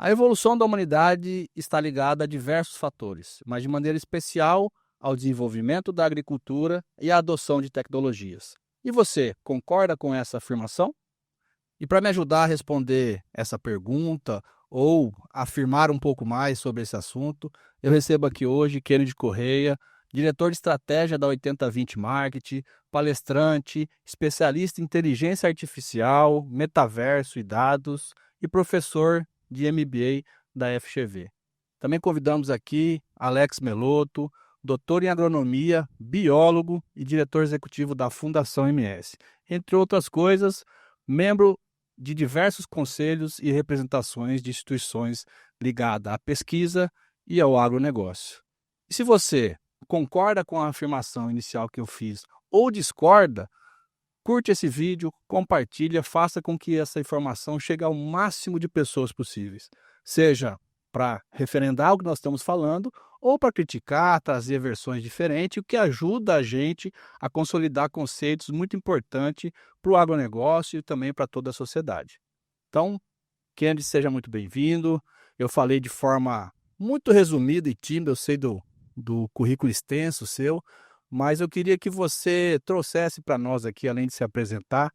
A evolução da humanidade está ligada a diversos fatores, mas de maneira especial ao desenvolvimento da agricultura e à adoção de tecnologias. E você, concorda com essa afirmação? E para me ajudar a responder essa pergunta ou afirmar um pouco mais sobre esse assunto, eu recebo aqui hoje Kennedy Correia, diretor de estratégia da 8020 Marketing, palestrante, especialista em inteligência artificial, metaverso e dados e professor de MBA da FGV. Também convidamos aqui Alex Meloto, doutor em agronomia, biólogo e diretor executivo da Fundação MS. Entre outras coisas, membro de diversos conselhos e representações de instituições ligadas à pesquisa e ao agronegócio. E se você concorda com a afirmação inicial que eu fiz ou discorda, curte esse vídeo, compartilha, faça com que essa informação chegue ao máximo de pessoas possíveis, seja para referendar o que nós estamos falando ou para criticar, trazer versões diferentes, o que ajuda a gente a consolidar conceitos muito importantes para o agronegócio e também para toda a sociedade. Então, Kennedy, seja muito bem-vindo. Eu falei de forma muito resumida e tímida, eu sei do currículo extenso seu, mas eu queria que você trouxesse para nós aqui, além de se apresentar,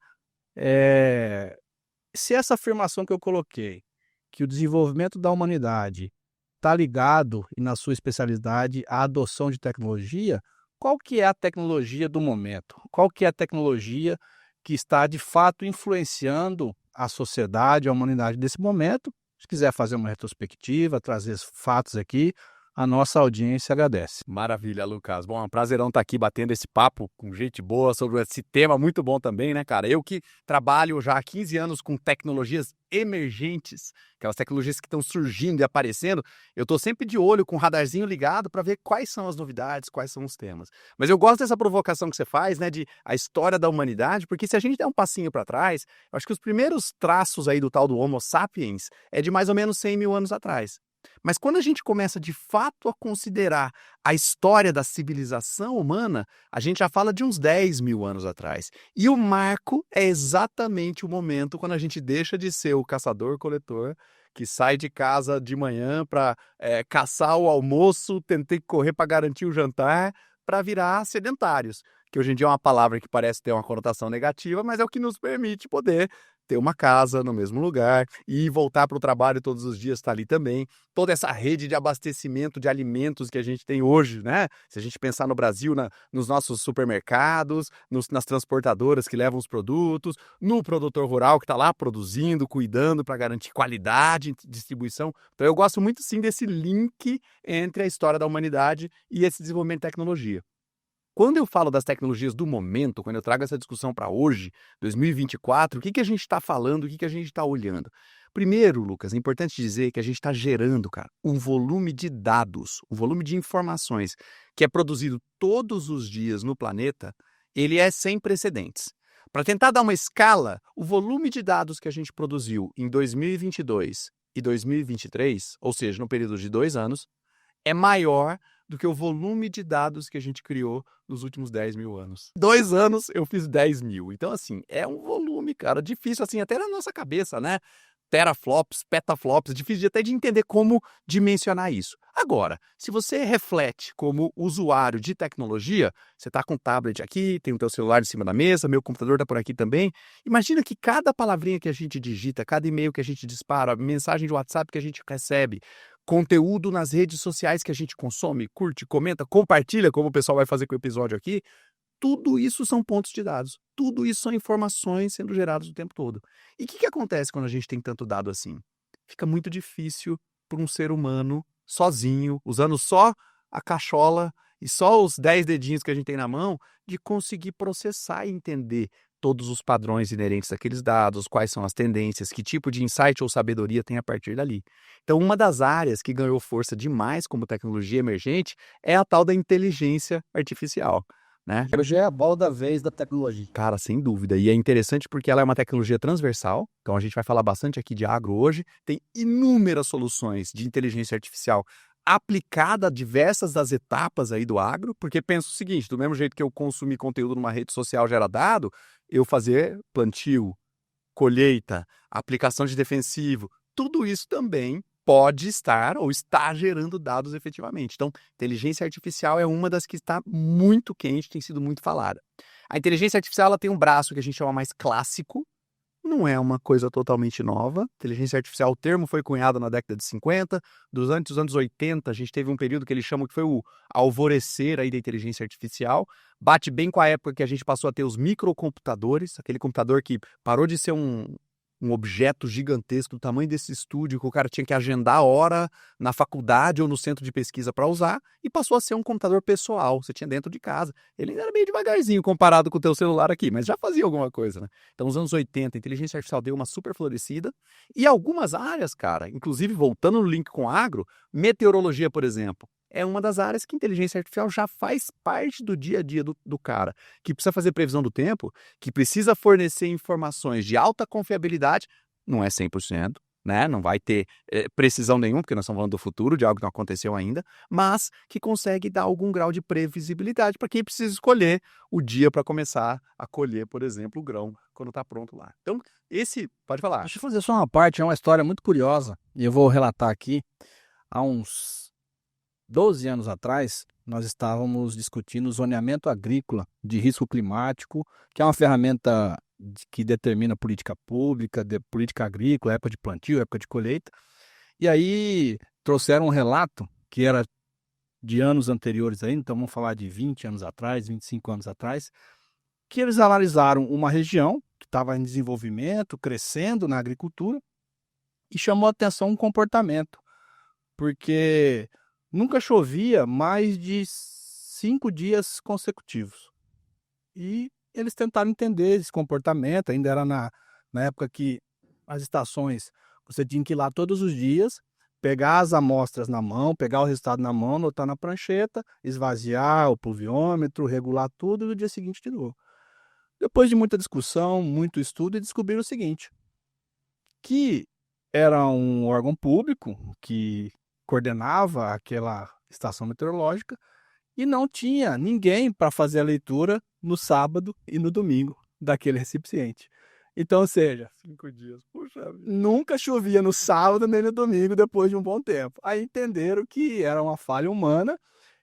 se essa afirmação que eu coloquei, que o desenvolvimento da humanidade está ligado, e na sua especialidade, à adoção de tecnologia, qual que é a tecnologia do momento? Qual que é a tecnologia que está, de fato, influenciando a sociedade, a humanidade desse momento? Se quiser fazer uma retrospectiva, trazer fatos aqui, a nossa audiência agradece. Maravilha, Lucas. Bom, é um prazerão estar aqui batendo esse papo com gente boa sobre esse tema muito bom também, né, cara? Eu que trabalho já há 15 anos com tecnologias emergentes, aquelas tecnologias que estão surgindo e aparecendo, eu estou sempre de olho com o radarzinho ligado para ver quais são as novidades, quais são os temas. Mas eu gosto dessa provocação que você faz, né, de a história da humanidade, porque se a gente der um passinho para trás, eu acho que os primeiros traços aí do tal do Homo sapiens é de mais ou menos 100 mil anos atrás. Mas quando a gente começa de fato a considerar a história da civilização humana, a gente já fala de uns 10 mil anos atrás. E o marco é exatamente o momento quando a gente deixa de ser o caçador-coletor, que sai de casa de manhã para caçar o almoço, tentar correr para garantir o jantar, para virar sedentários. Que hoje em dia é uma palavra que parece ter uma conotação negativa, mas é o que nos permite poder ter uma casa no mesmo lugar e voltar para o trabalho todos os dias, está ali também. Toda essa rede de abastecimento de alimentos que a gente tem hoje, né? Se a gente pensar no Brasil, nos nossos supermercados, nas transportadoras que levam os produtos, no produtor rural que está lá produzindo, cuidando para garantir qualidade, distribuição. Então eu gosto muito sim desse link entre a história da humanidade e esse desenvolvimento de tecnologia. Quando eu falo das tecnologias do momento, quando eu trago essa discussão para hoje, 2024, o que a gente está falando, o que a gente está olhando? Primeiro, Lucas, é importante dizer que a gente está gerando, cara, um volume de dados, um volume de informações que é produzido todos os dias no planeta, ele é sem precedentes. Para tentar dar uma escala, o volume de dados que a gente produziu em 2022 e 2023, ou seja, no período de 2 anos, é maior do que o volume de dados que a gente criou nos últimos 10 mil anos. 2 anos eu fiz 10 mil. Então, assim, é um volume, cara, difícil, assim, até na nossa cabeça, né? Teraflops, petaflops, difícil até de entender como dimensionar isso. Agora, se você reflete como usuário de tecnologia, você está com o tablet aqui, tem o teu celular em cima da mesa, meu computador está por aqui também. Imagina que cada palavrinha que a gente digita, cada e-mail que a gente dispara, mensagem de WhatsApp que a gente recebe, conteúdo nas redes sociais que a gente consome, curte, comenta, compartilha, como o pessoal vai fazer com o episódio aqui, tudo isso são pontos de dados. Tudo isso são informações sendo geradas o tempo todo. E o que acontece quando a gente tem tanto dado assim? Fica muito difícil para um ser humano, sozinho, usando só a cachola e só os 10 dedinhos que a gente tem na mão, de conseguir processar e entender todos os padrões inerentes àqueles dados, quais são as tendências, que tipo de insight ou sabedoria tem a partir dali. Então, uma das áreas que ganhou força demais como tecnologia emergente é a tal da inteligência artificial, né? Hoje é a bola da vez da tecnologia. Cara, sem dúvida. E é interessante porque ela é uma tecnologia transversal. Então, a gente vai falar bastante aqui de agro hoje. Tem inúmeras soluções de inteligência artificial aplicada a diversas das etapas aí do agro, porque penso o seguinte, do mesmo jeito que eu consumir conteúdo numa rede social gera dado, eu fazer plantio, colheita, aplicação de defensivo, tudo isso também pode estar ou está gerando dados efetivamente. Então, inteligência artificial é uma das que está muito quente, tem sido muito falada. A inteligência artificial ela tem um braço que a gente chama mais clássico, não é uma coisa totalmente nova. Inteligência artificial, o termo foi cunhado na década de 50, durante os anos 80, a gente teve um período que eles chamam que foi o alvorecer aí da inteligência artificial. Bate bem com a época que a gente passou a ter os microcomputadores, aquele computador que parou de ser um objeto gigantesco do tamanho desse estúdio, que o cara tinha que agendar a hora na faculdade ou no centro de pesquisa para usar, e passou a ser um computador pessoal, você tinha dentro de casa. Ele ainda era meio devagarzinho comparado com o teu celular aqui, mas já fazia alguma coisa, né? Então, nos anos 80, a inteligência artificial deu uma super florescida, e algumas áreas, cara, inclusive voltando no link com agro, meteorologia, por exemplo, é uma das áreas que a inteligência artificial já faz parte do dia a dia do cara, que precisa fazer previsão do tempo, que precisa fornecer informações de alta confiabilidade, não é 100%, né? Não vai ter precisão nenhuma, porque nós estamos falando do futuro, de algo que não aconteceu ainda, mas que consegue dar algum grau de previsibilidade para quem precisa escolher o dia para começar a colher, por exemplo, o grão, quando está pronto lá. Então, pode falar. Deixa eu fazer só uma parte, é uma história muito curiosa, e eu vou relatar aqui. Há uns 12 anos atrás, nós estávamos discutindo o zoneamento agrícola de risco climático, que é uma ferramenta que determina política pública, política agrícola, época de plantio, época de colheita. E aí trouxeram um relato que era de anos anteriores ainda, então vamos falar de 20 anos atrás, 25 anos atrás, que eles analisaram uma região que estava em desenvolvimento, crescendo na agricultura, e chamou a atenção um comportamento, porque nunca chovia mais de 5 dias consecutivos. E eles tentaram entender esse comportamento, ainda era na época que as estações, você tinha que ir lá todos os dias, pegar as amostras na mão, pegar o resultado na mão, anotar na prancheta, esvaziar o pluviômetro, regular tudo e no dia seguinte de novo. Depois de muita discussão, muito estudo, descobriram o seguinte, que era um órgão público que coordenava aquela estação meteorológica e não tinha ninguém para fazer a leitura no sábado e no domingo daquele recipiente. Então, ou seja, 5 dias, puxa vida. nunca chovia no sábado nem no domingo depois de um bom tempo. Aí entenderam que era uma falha humana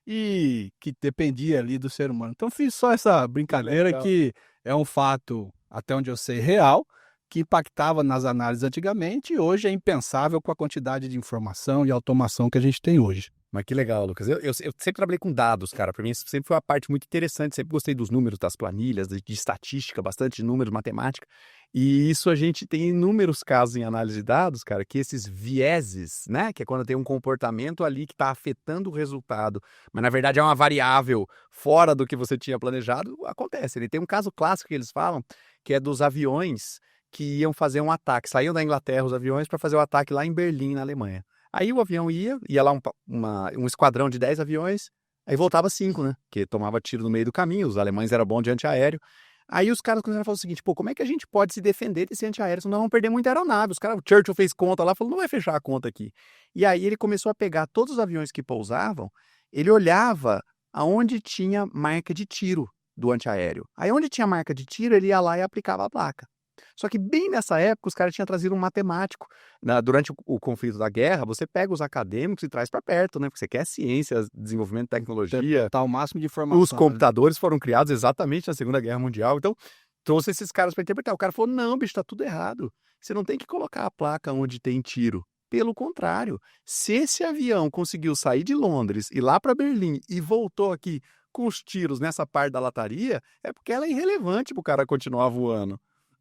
e que dependia ali do ser humano. Então fiz só essa brincadeira que é um fato, até onde eu sei, real, que impactava nas análises antigamente e hoje é impensável com a quantidade de informação e automação que a gente tem hoje. Mas que legal, Lucas. Eu sempre trabalhei com dados, cara. Para mim, isso sempre foi uma parte muito interessante. Sempre gostei dos números, das planilhas, de estatística, bastante de números, matemática. E isso a gente tem inúmeros casos em análise de dados, cara, que esses vieses, né? Que é quando tem um comportamento ali que está afetando o resultado, mas na verdade é uma variável fora do que você tinha planejado, acontece. Ele tem um caso clássico que eles falam, que é dos aviões que iam fazer um ataque. Saíam da Inglaterra os aviões para fazer o ataque lá em Berlim, na Alemanha. Aí o avião ia lá um esquadrão de 10 aviões, aí voltava 5, né? Porque tomava tiro no meio do caminho, os alemães eram bons de antiaéreo. Aí os caras começaram a falar o seguinte, pô, como é que a gente pode se defender desse antiaéreo, senão nós vamos perder muita aeronave. Os caras, o Churchill fez conta lá, falou, não vai fechar a conta aqui. E aí ele começou a pegar todos os aviões que pousavam, ele olhava aonde tinha marca de tiro do antiaéreo. Aí onde tinha marca de tiro, ele ia lá e aplicava a placa. Só que bem nessa época, os caras tinham trazido um matemático. Durante o conflito da guerra, você pega os acadêmicos e traz para perto, né? Porque você quer ciência, desenvolvimento de tecnologia. Tá o máximo de informação. Os computadores foram criados exatamente na Segunda Guerra Mundial. Então, trouxe esses caras para interpretar. O cara falou, não, bicho, tá tudo errado. Você não tem que colocar a placa onde tem tiro. Pelo contrário, se esse avião conseguiu sair de Londres, ir lá para Berlim e voltou aqui com os tiros nessa parte da lataria, é porque ela é irrelevante para o cara continuar voando.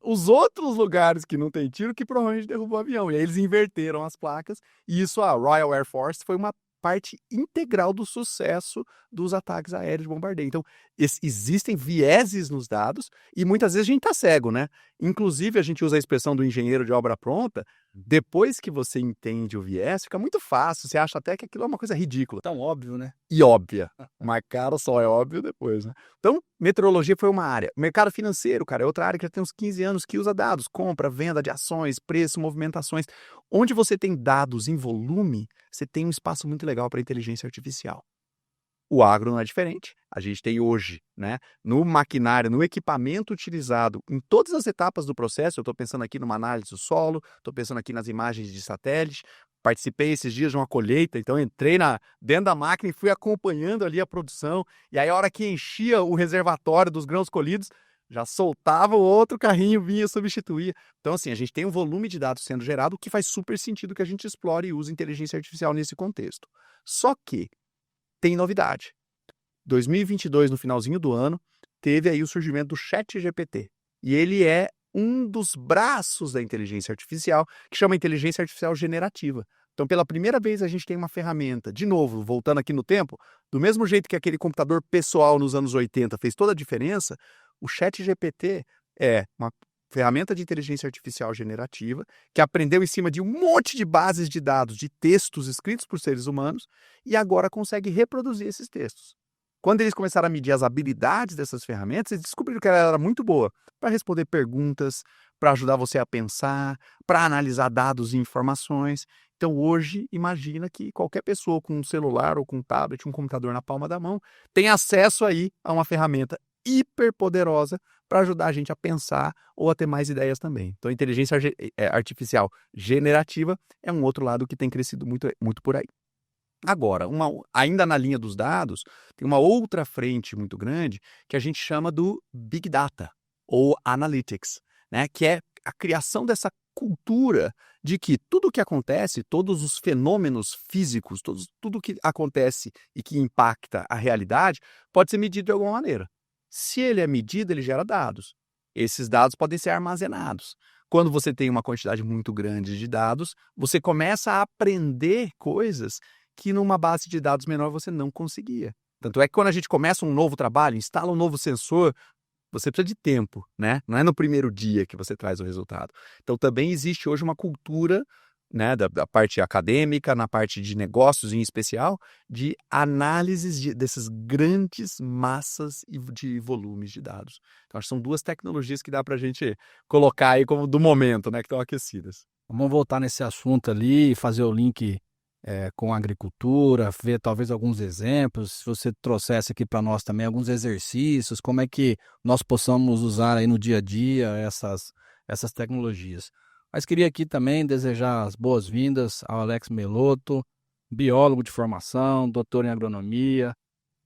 Os outros lugares que não tem tiro que provavelmente derrubou o avião. E aí eles inverteram as placas. E isso, a Royal Air Force, foi uma parte integral do sucesso dos ataques aéreos de bombardeio. Então, existem vieses nos dados e muitas vezes a gente está cego, né? Inclusive, a gente usa a expressão do engenheiro de obra pronta. Depois que você entende o viés, fica muito fácil. Você acha até que aquilo é uma coisa ridícula. Tão óbvio, né? E óbvia. Mas, cara, só é óbvio depois, né? Então, meteorologia foi uma área. O mercado financeiro, cara, é outra área que já tem uns 15 anos que usa dados. Compra, venda de ações, preço, movimentações. Onde você tem dados em volume, você tem um espaço muito legal para inteligência artificial. O agro não é diferente. A gente tem hoje, né, no maquinário, no equipamento utilizado em todas as etapas do processo, eu estou pensando aqui numa análise do solo, estou pensando aqui nas imagens de satélite, participei esses dias de uma colheita, então entrei dentro da máquina e fui acompanhando ali a produção, e aí a hora que enchia o reservatório dos grãos colhidos, já soltava o outro carrinho, vinha substituir. Então, assim, a gente tem um volume de dados sendo gerado, que faz super sentido que a gente explore e use inteligência artificial nesse contexto. Só que tem novidade. 2022, no finalzinho do ano, teve aí o surgimento do ChatGPT. E ele é um dos braços da inteligência artificial, que chama inteligência artificial generativa. Então, pela primeira vez, a gente tem uma ferramenta, de novo, voltando aqui no tempo, do mesmo jeito que aquele computador pessoal nos anos 80 fez toda a diferença, o ChatGPT é uma ferramenta de inteligência artificial generativa que aprendeu em cima de um monte de bases de dados de textos escritos por seres humanos e agora consegue reproduzir esses textos. Quando eles começaram a medir as habilidades dessas ferramentas, eles descobriram que ela era muito boa para responder perguntas, para ajudar você a pensar, para analisar dados e informações. Então, hoje, imagina que qualquer pessoa com um celular ou com um tablet, um computador na palma da mão, tem acesso aí a uma ferramenta hiper poderosa para ajudar a gente a pensar ou a ter mais ideias também. Então, a inteligência artificial generativa é um outro lado que tem crescido muito, muito por aí. Agora, ainda na linha dos dados, tem uma outra frente muito grande que a gente chama do Big Data ou Analytics, né? Que é a criação dessa cultura de que tudo o que acontece, todos os fenômenos físicos, tudo que acontece e que impacta a realidade, pode ser medido de alguma maneira. Se ele é medido, ele gera dados. Esses dados podem ser armazenados. Quando você tem uma quantidade muito grande de dados, você começa a aprender coisas que numa base de dados menor você não conseguia. Tanto é que quando a gente começa um novo trabalho, instala um novo sensor, você precisa de tempo, né? Não é no primeiro dia que você traz o resultado. Então também existe hoje uma cultura, né, da parte acadêmica, na parte de negócios em especial, de análises dessas grandes massas de volumes de dados. Então acho que são duas tecnologias que dá para a gente colocar aí como do momento, né, que estão aquecidas. Vamos voltar nesse assunto ali e fazer o link com a agricultura, ver talvez alguns exemplos, se você trouxesse aqui para nós também alguns exercícios, como é que nós possamos usar aí no dia a dia essas tecnologias. Mas queria aqui também desejar as boas-vindas ao Alex Melotto, biólogo de formação, doutor em agronomia,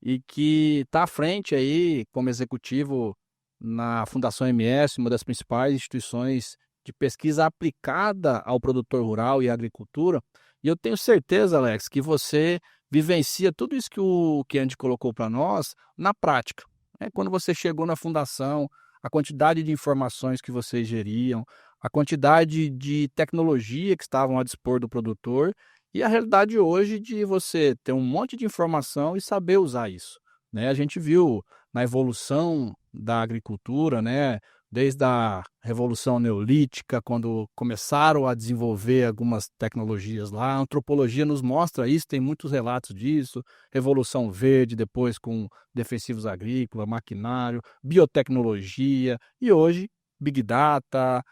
e que está à frente aí como executivo na Fundação MS, uma das principais instituições de pesquisa aplicada ao produtor rural e à agricultura. E eu tenho certeza, Alex, que você vivencia tudo isso que o Andy colocou para nós na prática. Quando você chegou na fundação, a quantidade de informações que vocês geriam, a quantidade de tecnologia que estavam a dispor do produtor e a realidade hoje de você ter um monte de informação e saber usar isso, né? A gente viu na evolução da agricultura, né? Desde a Revolução Neolítica, quando começaram a desenvolver algumas tecnologias lá, a antropologia nos mostra isso, tem muitos relatos disso, Revolução Verde, depois com defensivos agrícolas, maquinário, biotecnologia, e hoje Big Data,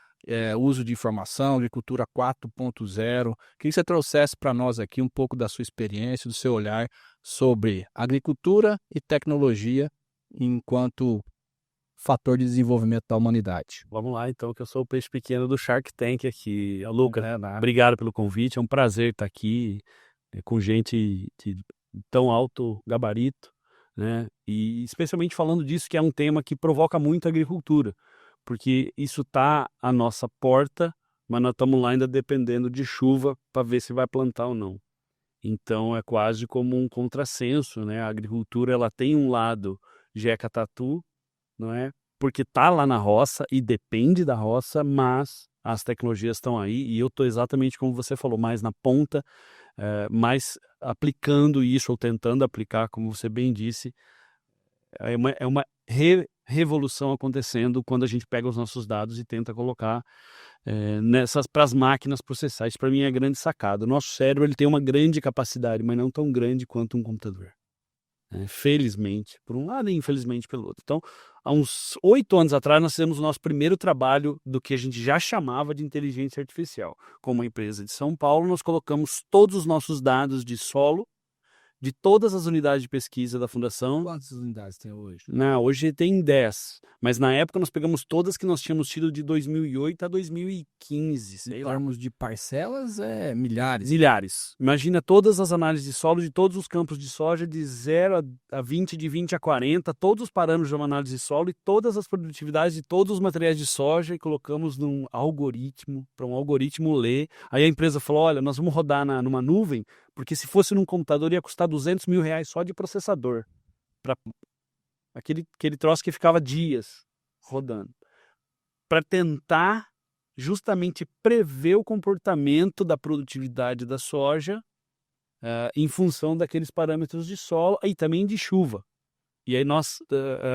uso de informação, agricultura 4.0. Queria que você trouxesse para nós aqui um pouco da sua experiência, do seu olhar sobre agricultura e tecnologia enquanto fator de desenvolvimento da humanidade. Vamos lá, então, que eu sou o peixe pequeno do Shark Tank aqui. Lucas, obrigado pelo convite, é um prazer estar aqui com gente de tão alto gabarito, né? E especialmente falando disso, que é um tema que provoca muito a agricultura, porque isso está à nossa porta, mas nós estamos lá ainda dependendo de chuva para ver se vai plantar ou não. Então é quase como um contrassenso, né? A agricultura ela tem um lado jeca tatu, não é? Porque tá lá na roça e depende da roça, mas as tecnologias estão aí e eu estou exatamente como você falou, mais na ponta, mais aplicando isso ou tentando aplicar, como você bem disse. É uma revolução acontecendo quando a gente pega os nossos dados e tenta colocar para as máquinas processar. Isso para mim é a grande sacada. O nosso cérebro ele tem uma grande capacidade, mas não tão grande quanto um computador. Felizmente, por um lado e infelizmente pelo outro. Então, há uns 8 anos atrás, nós fizemos o nosso primeiro trabalho do que a gente já chamava de inteligência artificial. Como uma empresa de São Paulo, nós colocamos todos os nossos dados de solo, de todas as unidades de pesquisa da Fundação. Quantas unidades tem hoje? Hoje tem 10, Mas na época nós pegamos todas que nós tínhamos tido de 2008 a 2015, sei Em lá. termos de parcelas, é milhares. Milhares. Imagina todas as análises de solo de todos os campos de soja, de 0 a 20, de 20 a 40, todos os parâmetros de uma análise de solo e todas as produtividades de todos os materiais de soja e colocamos num algoritmo, para um algoritmo ler. Aí a empresa falou, olha, nós vamos rodar numa nuvem, porque se fosse num computador ia custar R$200 mil só de processador. Para aquele troço que ficava dias rodando. Para tentar justamente prever o comportamento da produtividade da soja em função daqueles parâmetros de solo e também de chuva. E aí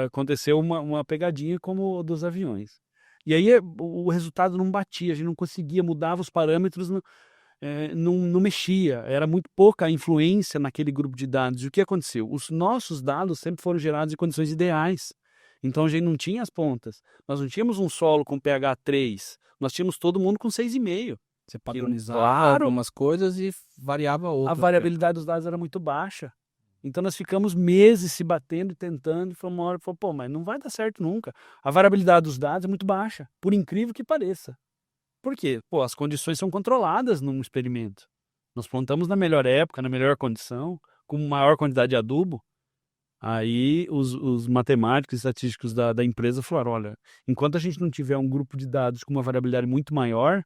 aconteceu uma pegadinha como o dos aviões. E aí o resultado não batia, a gente não conseguia, mudava os parâmetros, não mexia, era muito pouca a influência naquele grupo de dados. E o que aconteceu? Os nossos dados sempre foram gerados em condições ideais. Então a gente não tinha as pontas. Nós não tínhamos um solo com pH 3, nós tínhamos todo mundo com 6,5. Você padronizava Claro, algumas coisas e variava a outras. variabilidade dos dados era muito baixa. Então nós ficamos meses se batendo, tentando, e foi uma hora que falou, pô, mas não vai dar certo nunca. A variabilidade dos dados é muito baixa, por incrível que pareça. Por quê? Pô, as condições são controladas num experimento. Nós plantamos na melhor época, na melhor condição, com maior quantidade de adubo. Aí os matemáticos e estatísticos da empresa falaram, olha, enquanto a gente não tiver um grupo de dados com uma variabilidade muito maior,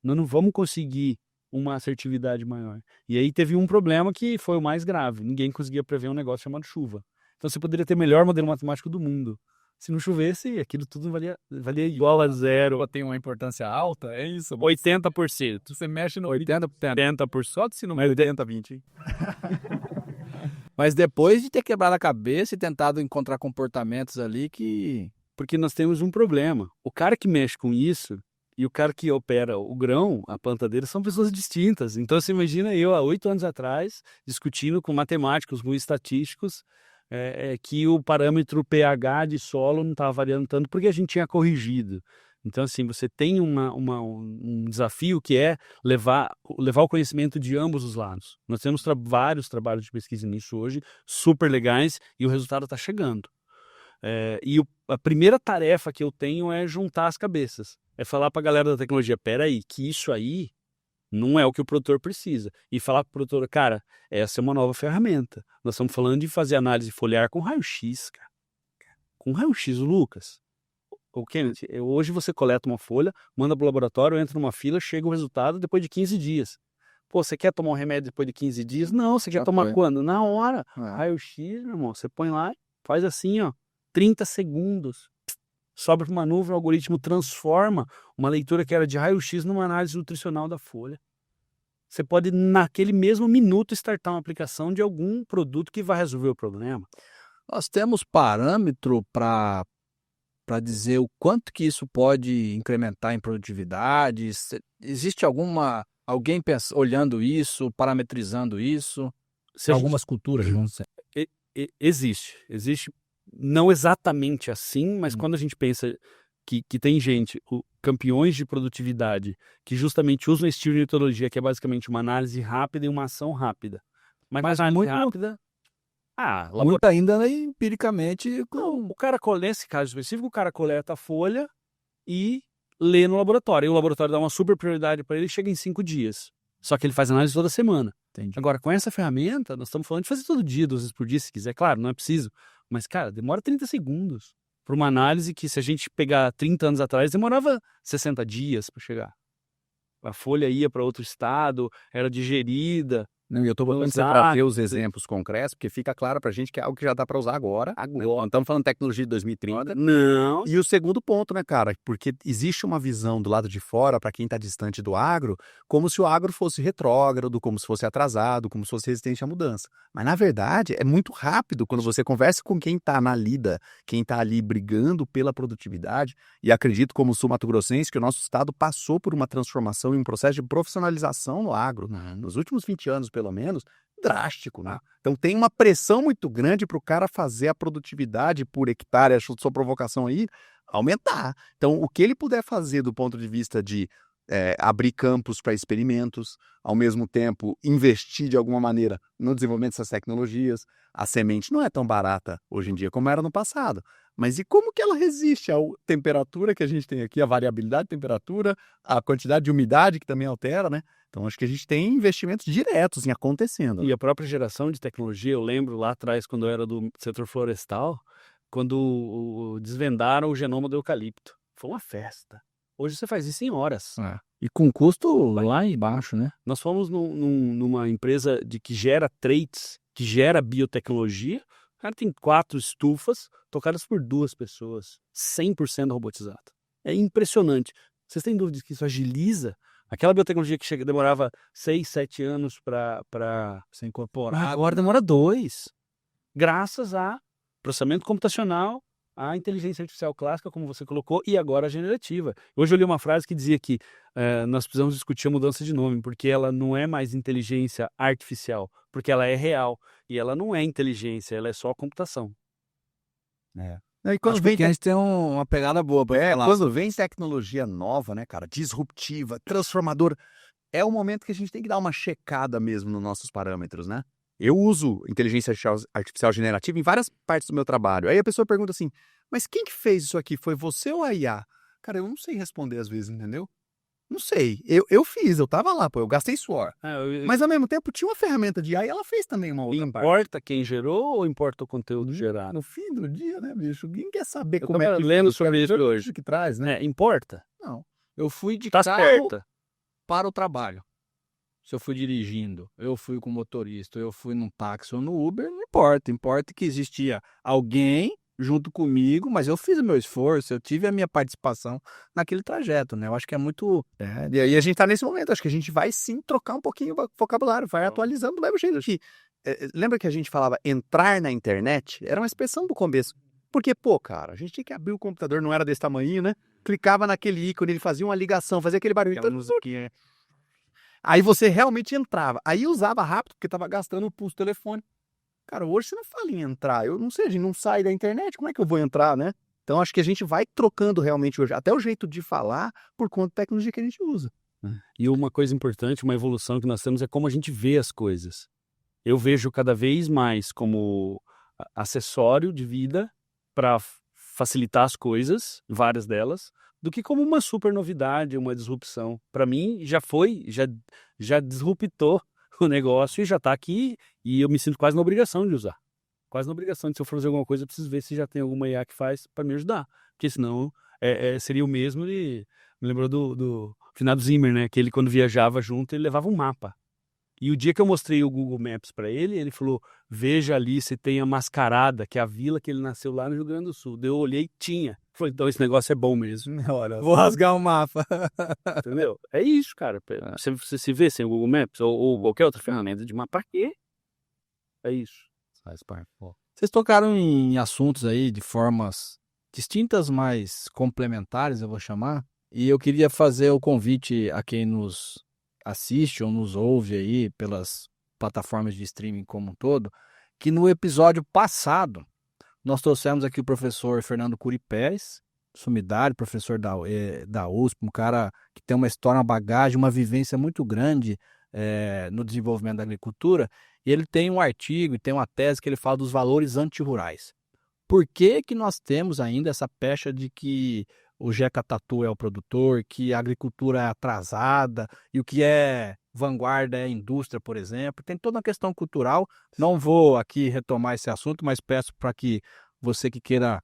nós não vamos conseguir uma assertividade maior. E aí teve um problema que foi o mais grave. Ninguém conseguia prever um negócio chamado chuva. Então você poderia ter o melhor modelo matemático do mundo. Se não chovesse, aquilo tudo valia igual a zero. Tem uma importância alta, é isso? 80%. Você mexe no 80%. 80%. Só se não é 80, 20, hein? Mas depois de ter quebrado a cabeça e tentado encontrar comportamentos ali que... Porque nós temos um problema. O cara que mexe com isso e o cara que opera o grão, a plantadeira, são pessoas distintas. Então você imagina eu, há 8 anos atrás, discutindo com matemáticos, com estatísticos, que o parâmetro pH de solo não estava variando tanto porque a gente tinha corrigido. Então, assim, você tem um desafio que é levar o conhecimento de ambos os lados. Nós temos vários trabalhos de pesquisa nisso hoje, super legais, e o resultado está chegando. A primeira tarefa que eu tenho é juntar as cabeças. É falar para a galera da tecnologia, peraí, que isso aí não é o que o produtor precisa. E falar para o produtor, cara, essa é uma nova ferramenta. Nós estamos falando de fazer análise foliar com raio-x, cara. Com raio-x, Lucas. Kenneth, hoje você coleta uma folha, manda para o laboratório, entra numa fila, chega o resultado depois de 15 dias. Pô, você quer tomar um remédio depois de 15 dias? Não, você quer tomar quando? Na hora. Raio-x, meu irmão, você põe lá, faz assim, ó, 30 segundos. Sobe para uma nuvem, o algoritmo transforma uma leitura que era de raio-x numa análise nutricional da folha. Você pode, naquele mesmo minuto, startar uma aplicação de algum produto que vai resolver o problema. Nós temos parâmetro para dizer o quanto que isso pode incrementar em produtividade? Existe alguém olhando isso, parametrizando isso? Algumas culturas, não sei. Existe. Não exatamente assim, mas quando a gente pensa que tem gente, campeões de produtividade, que justamente usam esse tipo de metodologia, que é basicamente uma análise rápida e uma ação rápida. Mas muito rápida... Muito ainda empiricamente. Não, nesse caso específico, o cara coleta a folha e lê no laboratório. E o laboratório dá uma super prioridade para ele e chega em 5 dias. Só que ele faz análise toda semana. Entendi. Agora, com essa ferramenta, nós estamos falando de fazer todo dia, 2 vezes por dia, se quiser. Claro, não é preciso. Mas, cara, demora 30 segundos para uma análise que, se a gente pegar 30 anos atrás, demorava 60 dias para chegar. A folha ia para outro estado, era digerida. Não, e eu estou botando você para ter os exemplos concretos, porque fica claro para a gente que é algo que já dá para usar agora. Não estamos falando de tecnologia de 2030. Não. E o segundo ponto, né, cara? Porque existe uma visão do lado de fora, para quem está distante do agro, como se o agro fosse retrógrado, como se fosse atrasado, como se fosse resistente à mudança. Mas, na verdade, é muito rápido quando você conversa com quem está na lida, quem está ali brigando pela produtividade. E acredito, como sul-mato-grossense, que o nosso estado passou por uma transformação e um processo de profissionalização no agro, nos últimos 20 anos, pelo menos, drástico, né? Então tem uma pressão muito grande para o cara fazer a produtividade por hectare, a sua provocação aí, aumentar. Então o que ele puder fazer do ponto de vista de abrir campos para experimentos, ao mesmo tempo investir de alguma maneira no desenvolvimento dessas tecnologias. A semente não é tão barata hoje em dia como era no passado, mas e como que ela resiste à temperatura que a gente tem aqui, a variabilidade de temperatura, a quantidade de umidade que também altera, né? Então acho que a gente tem investimentos diretos em acontecendo. E a própria geração de tecnologia, eu lembro lá atrás, quando eu era do setor florestal, quando desvendaram o genoma do eucalipto. Foi uma festa. Hoje você faz isso em horas. E com custo lá embaixo, né? Nós fomos numa empresa que gera traits, que gera biotecnologia. O cara tem 4 estufas tocadas por 2 pessoas, 100% robotizado. É impressionante. Vocês têm dúvida que isso agiliza? Aquela biotecnologia que demorava 6, 7 anos para ser incorporado. Agora demora 2. Graças a processamento computacional, a inteligência artificial clássica, como você colocou, e agora a generativa. Hoje eu li uma frase que dizia que nós precisamos discutir a mudança de nome, porque ela não é mais inteligência artificial, porque ela é real. E ela não é inteligência, ela é só computação. E quando vem, a gente tem uma pegada boa para falar. Quando vem tecnologia nova, né, cara, disruptiva, transformadora, é o momento que a gente tem que dar uma checada mesmo nos nossos parâmetros, né? Eu uso inteligência artificial generativa em várias partes do meu trabalho. Aí a pessoa pergunta assim, mas quem que fez isso aqui? Foi você ou a IA? Cara, eu não sei responder às vezes, entendeu? Não sei. Eu fiz, eu tava lá, eu gastei suor. Mas ao mesmo tempo tinha uma ferramenta de IA e ela fez também uma outra parte. Importa quem gerou ou importa o conteúdo gerado? No fim do dia, né, bicho? Ninguém quer saber Eu como é que... lendo sobre isso hoje. que traz, né? Importa? Não. Eu fui de Tá carro certa. para o trabalho. Se eu fui dirigindo, eu fui com motorista, eu fui num táxi ou no Uber, não importa. Importa que existia alguém junto comigo, mas eu fiz o meu esforço, eu tive a minha participação naquele trajeto, né? Eu acho que é muito... E aí a gente tá nesse momento, acho que a gente vai sim trocar um pouquinho o vocabulário, vai atualizando do mesmo jeito que... lembra que a gente falava entrar na internet? Era uma expressão do começo. Porque, cara, a gente tinha que abrir o computador, não era desse tamanho, né? Clicava naquele ícone, ele fazia uma ligação, fazia aquele barulho. Aí você realmente entrava. Aí usava rápido, porque tava gastando o pulso do telefone. Cara, hoje você não fala em entrar. Eu não sei, a gente não sai da internet, como é que eu vou entrar, né? Então acho que a gente vai trocando realmente hoje, até o jeito de falar, por conta da tecnologia que a gente usa. E uma coisa importante, uma evolução que nós temos é como a gente vê as coisas. Eu vejo cada vez mais como acessório de vida para facilitar as coisas, várias delas, do que como uma super novidade, uma disrupção. Para mim, já disruptou o negócio e já está aqui e eu me sinto quase na obrigação de usar. Quase na obrigação de, se eu for fazer alguma coisa, eu preciso ver se já tem alguma IA que faz para me ajudar. Porque senão seria o mesmo de... Me lembrou do finado Zimmer, né? Que ele, quando viajava junto, ele levava um mapa. E o dia que eu mostrei o Google Maps para ele, ele falou, veja ali se tem a Mascarada, que é a vila que ele nasceu lá no Rio Grande do Sul. Daí eu olhei, tinha. Falei, então esse negócio é bom mesmo. Olha, Vou rasgar o mapa. Entendeu? É isso, cara. Você se vê sem o Google Maps ou qualquer outra ferramenta de mapa, pra quê? É isso. Vocês tocaram em assuntos aí de formas distintas, mas complementares, eu vou chamar. E eu queria fazer o convite a quem nos assiste ou nos ouve aí pelas plataformas de streaming como um todo, que no episódio passado nós trouxemos aqui o professor Fernando Cury Pérez, sumidade, professor da USP, um cara que tem uma história, uma bagagem, uma vivência muito grande no desenvolvimento da agricultura, e ele tem um artigo e tem uma tese que ele fala dos valores antirrurais. Por que que nós temos ainda essa pecha de que o Jeca Tatu é o produtor, que a agricultura é atrasada e o que é vanguarda é a indústria, por exemplo? Tem toda uma questão cultural. Não vou aqui retomar esse assunto, mas peço para que você que queira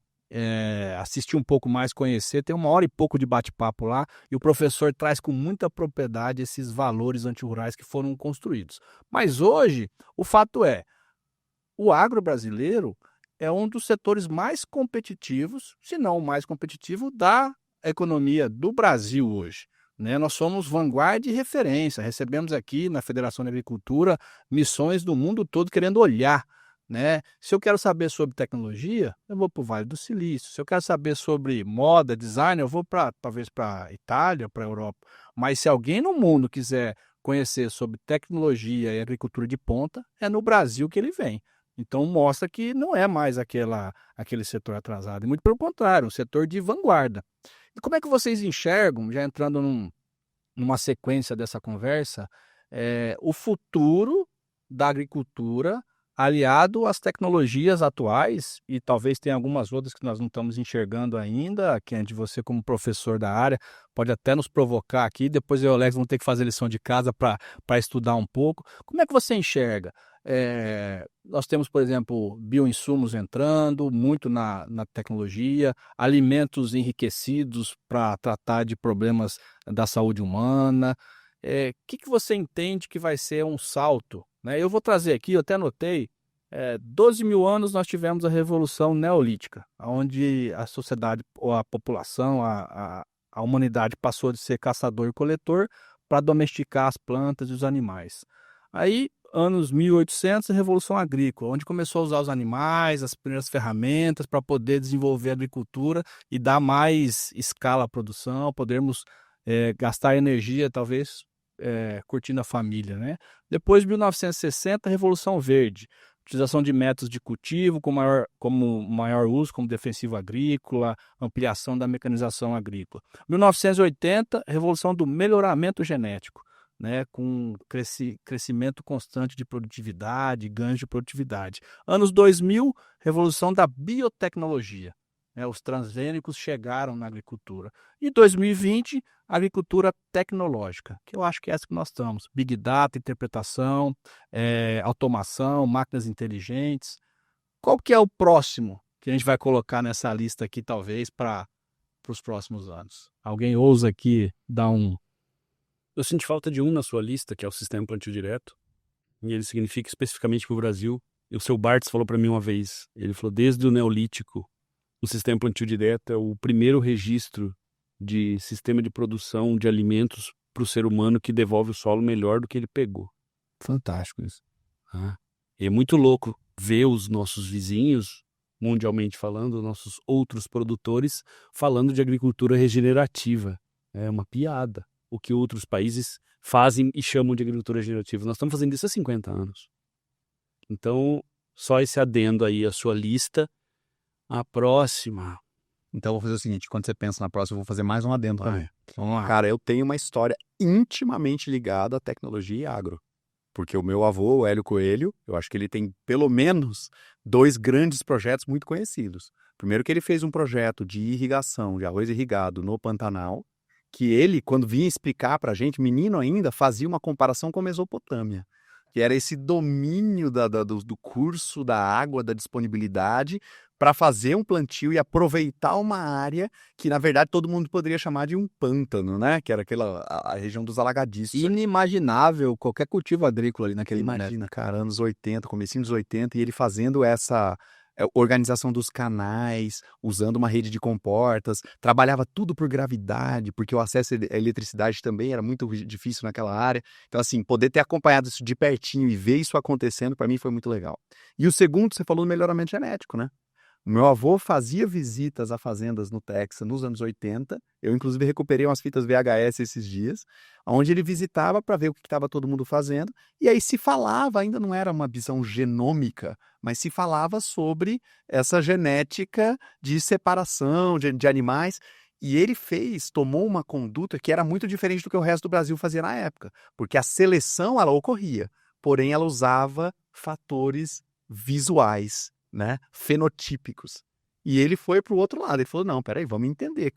assistir um pouco mais, conhecer, tem 1 hora e pouco de bate-papo lá e o professor traz com muita propriedade esses valores antirrurais que foram construídos. Mas hoje, o fato é, o agro brasileiro é um dos setores mais competitivos, se não o mais competitivo, da economia do Brasil hoje. Né? Nós somos vanguarda e referência. Recebemos aqui na Federação de Agricultura missões do mundo todo querendo olhar. Né? Se eu quero saber sobre tecnologia, eu vou para o Vale do Silício. Se eu quero saber sobre moda, design, eu vou talvez para a Itália, para a Europa. Mas se alguém no mundo quiser conhecer sobre tecnologia e agricultura de ponta, é no Brasil que ele vem. Então mostra que não é mais aquele setor atrasado, e muito pelo contrário, um setor de vanguarda. E como é que vocês enxergam, já entrando numa sequência dessa conversa, o futuro da agricultura aliado às tecnologias atuais, e talvez tenha algumas outras que nós não estamos enxergando ainda, Kennedy, você como professor da área, pode até nos provocar aqui, depois eu e o Alex vamos ter que fazer lição de casa para estudar um pouco. Como é que você enxerga? Nós temos, por exemplo, bioinsumos entrando muito na tecnologia, alimentos enriquecidos para tratar de problemas da saúde humana. Que você entende que vai ser um salto, né? Eu vou trazer aqui, eu até anotei, 12 mil anos nós tivemos a Revolução Neolítica, onde a sociedade, ou a população, a humanidade passou de ser caçador e coletor para domesticar as plantas e os animais. Aí, anos 1800, a Revolução Agrícola, onde começou a usar os animais, as primeiras ferramentas para poder desenvolver a agricultura e dar mais escala à produção, podermos gastar energia, talvez, curtindo a família, né? Depois de 1960, a Revolução Verde, utilização de métodos de cultivo como maior uso como defensivo agrícola, ampliação da mecanização agrícola. 1980, Revolução do melhoramento genético, né, com crescimento constante de produtividade, ganhos de produtividade. Anos 2000, Revolução da biotecnologia. Os transgênicos chegaram na agricultura. E 2020, agricultura tecnológica, que eu acho que é essa que nós estamos. Big Data, interpretação, automação, máquinas inteligentes. Qual que é o próximo que a gente vai colocar nessa lista aqui, talvez, para os próximos anos? Alguém ousa aqui dar um... Eu senti falta de um na sua lista, que é o sistema plantio direto. E ele significa especificamente para o Brasil. E o seu Bartz falou para mim uma vez, ele falou, desde o Neolítico, o sistema plantio direto é o primeiro registro de sistema de produção de alimentos para o ser humano que devolve o solo melhor do que ele pegou. Fantástico isso. E é muito louco ver os nossos vizinhos, mundialmente falando, nossos outros produtores, falando de agricultura regenerativa. É uma piada o que outros países fazem e chamam de agricultura regenerativa. Nós estamos fazendo isso há 50 anos. Então, só esse adendo aí à sua lista. A próxima. Então, eu vou fazer o seguinte, quando você pensa na próxima, eu vou fazer mais um adendo também. Vamos lá. Cara, eu tenho uma história intimamente ligada à tecnologia e agro. Porque o meu avô, o Hélio Coelho, eu acho que ele tem pelo menos 2 grandes projetos muito conhecidos. Primeiro que ele fez um projeto de irrigação, de arroz irrigado no Pantanal, que ele, quando vinha explicar pra gente, menino ainda, fazia uma comparação com a Mesopotâmia. Que era esse domínio do curso da água, da disponibilidade, para fazer um plantio e aproveitar uma área que, na verdade, todo mundo poderia chamar de um pântano, né? Que era a região dos alagadiços. Inimaginável qualquer cultivo agrícola ali naquele momento. Imagina, cara, anos 80, comecinho dos 80, e ele fazendo essa organização dos canais, usando uma rede de comportas, trabalhava tudo por gravidade, porque o acesso à eletricidade também era muito difícil naquela área. Então, assim, poder ter acompanhado isso de pertinho e ver isso acontecendo, para mim foi muito legal. E o segundo, você falou do melhoramento genético, né? O meu avô fazia visitas a fazendas no Texas nos anos 80. Eu, inclusive, recuperei umas fitas VHS esses dias, onde ele visitava para ver o que estava todo mundo fazendo. E aí se falava, ainda não era uma visão genômica, mas se falava sobre essa genética de separação de animais. E ele tomou uma conduta que era muito diferente do que o resto do Brasil fazia na época. Porque a seleção, ela ocorria, porém ela usava fatores visuais, né, fenotípicos. E ele foi para o outro lado, ele falou, não, peraí, vamos entender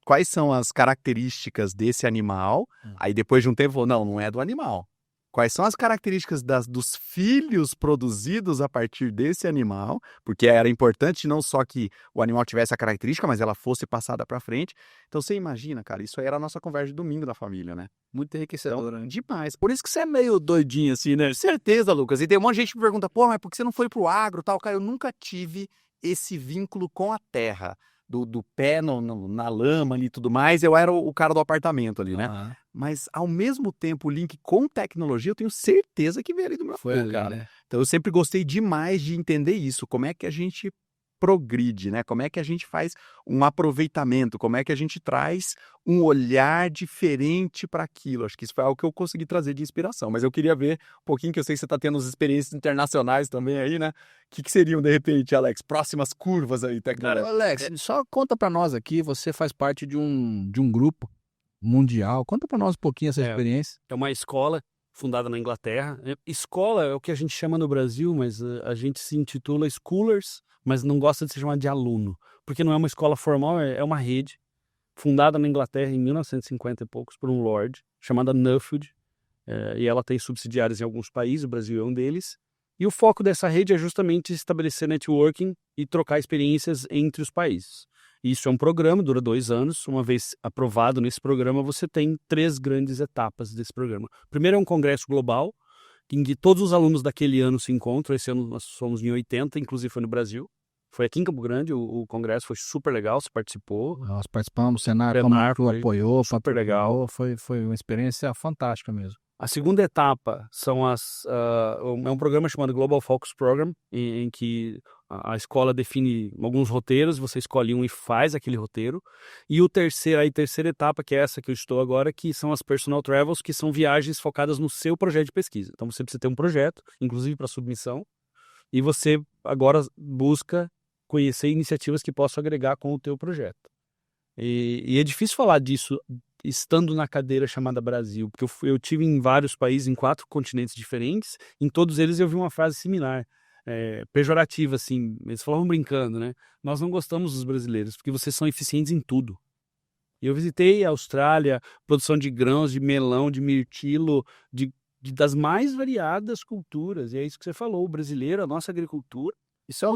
quais são as características desse animal. Aí depois de um tempo, falou, não é do animal. Quais são as características dos filhos produzidos a partir desse animal, porque era importante não só que o animal tivesse a característica, mas ela fosse passada para frente. Então você imagina, cara, isso aí era a nossa conversa de domingo da família, né? Muito enriquecedor, Então, né? demais. Por isso que você é meio doidinho assim, né? Certeza, Lucas. E tem um monte de gente que me pergunta, pô, mas por que você não foi pro agro, tal? Cara, eu nunca tive esse vínculo com a terra. Do pé na lama ali e tudo mais, eu era o cara do apartamento ali, né? Mas, ao mesmo tempo, o link com tecnologia, eu tenho certeza que veio ali do meu avô, cara. Né? Então, eu sempre gostei demais de entender isso, como é que a gente progride, né? Como é que a gente faz um aproveitamento, como é que a gente traz um olhar diferente para aquilo. Acho que isso foi algo que eu consegui trazer de inspiração, mas eu queria ver um pouquinho, que eu sei que você está tendo as experiências internacionais também aí, né? O que seriam, de repente, Alex, próximas curvas aí tecnológicas? Alex, só conta para nós aqui, você faz parte de um grupo mundial. Conta para nós um pouquinho essa É. experiência. É uma escola fundada na Inglaterra. Escola é o que a gente chama no Brasil, mas a gente se intitula Schoolers, mas não gosta de ser chamado de aluno, porque não é uma escola formal, é uma rede fundada na Inglaterra em 1950 e poucos por um lord chamada Nuffield, e ela tem subsidiárias em alguns países, o Brasil é um deles. E o foco dessa rede é justamente estabelecer networking e trocar experiências entre os países. Isso é um programa, dura 2 anos. Uma vez aprovado nesse programa, você tem 3 grandes etapas desse programa. Primeiro é um congresso global, em que todos os alunos daquele ano se encontram. Esse ano nós somos em 80, inclusive foi no Brasil. Foi aqui em Campo Grande, o congresso foi super legal, você participou. Nós participamos, o Senar foi apoiou, super legal. Foi uma experiência fantástica mesmo. A segunda etapa é um programa chamado Global Focus Program, em que a escola define alguns roteiros, você escolhe um e faz aquele roteiro. E a terceira etapa, que é essa que eu estou agora, que são as Personal Travels, que são viagens focadas no seu projeto de pesquisa. Então você precisa ter um projeto, inclusive para submissão, e você agora busca conhecer iniciativas que possam agregar com o teu projeto. E é difícil falar disso estando na cadeira chamada Brasil, porque eu tive em vários países, em 4 continentes diferentes, em todos eles eu vi uma frase similar, pejorativa, assim, eles falavam brincando, né? Nós não gostamos dos brasileiros, porque vocês são eficientes em tudo. E eu visitei a Austrália, produção de grãos, de melão, de mirtilo, das mais variadas culturas, e é isso que você falou, o brasileiro, a nossa agricultura, Isso é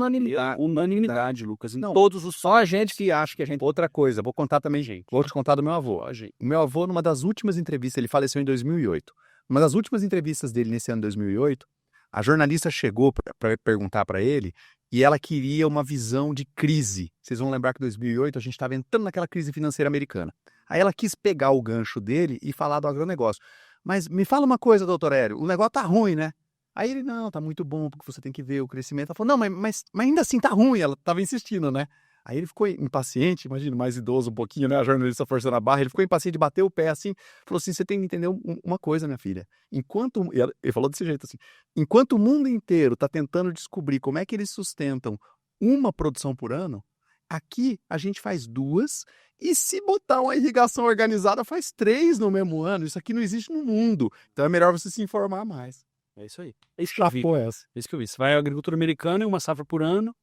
unanimidade, Lucas, em Não, todos os... Só a gente que acha que a gente... Outra coisa, vou contar também, gente. Vou te contar do meu avô. O meu avô, numa das últimas entrevistas, ele faleceu em 2008. Uma das últimas entrevistas dele nesse ano de 2008, a jornalista chegou para perguntar para ele e ela queria uma visão de crise. Vocês vão lembrar que em 2008 a gente estava entrando naquela crise financeira americana. Aí ela quis pegar o gancho dele e falar do agronegócio. Mas me fala uma coisa, doutor Hélio, o negócio tá ruim, né? Aí ele, não, tá muito bom, porque você tem que ver o crescimento. Ela falou, não, mas ainda assim tá ruim. Ela tava insistindo, né? Aí ele ficou impaciente, imagina, mais idoso um pouquinho, né? A jornalista forçando a barra, ele ficou impaciente, bateu o pé assim, falou assim, você tem que entender uma coisa, minha filha. Ele falou desse jeito assim, enquanto o mundo inteiro tá tentando descobrir como é que eles sustentam uma produção por ano, aqui a gente faz 2, e se botar uma irrigação organizada, faz 3 no mesmo ano. Isso aqui não existe no mundo. Então é melhor você se informar mais. É isso aí. É isso que eu vi. essa. É isso que eu vi. Você vai à agricultura americana e uma safra por ano,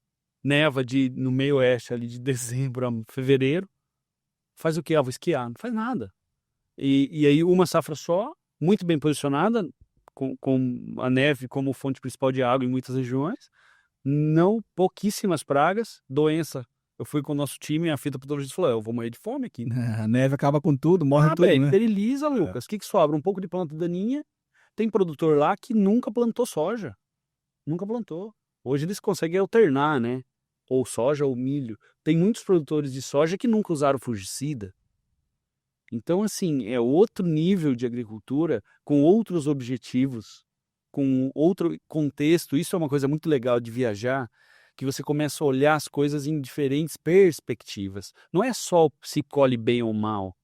neva no meio oeste ali de dezembro a fevereiro. Faz o quê? Vou esquiar. Não faz nada. E aí uma safra só, muito bem posicionada, com a neve como fonte principal de água em muitas regiões. Pouquíssimas pragas, doença. Eu fui com o nosso time, a fitopatologista falou, eu vou morrer de fome aqui. A neve acaba com tudo, morre tudo, né? Esteriliza, Lucas. O que sobra? Um pouco de planta daninha. Tem produtor lá que nunca plantou soja. Nunca plantou. Hoje eles conseguem alternar, né? Ou soja ou milho. Tem muitos produtores de soja que nunca usaram fungicida. Então, assim, é outro nível de agricultura, com outros objetivos, com outro contexto. Isso é uma coisa muito legal de viajar, que você começa a olhar as coisas em diferentes perspectivas. Não é só se colhe bem ou mal,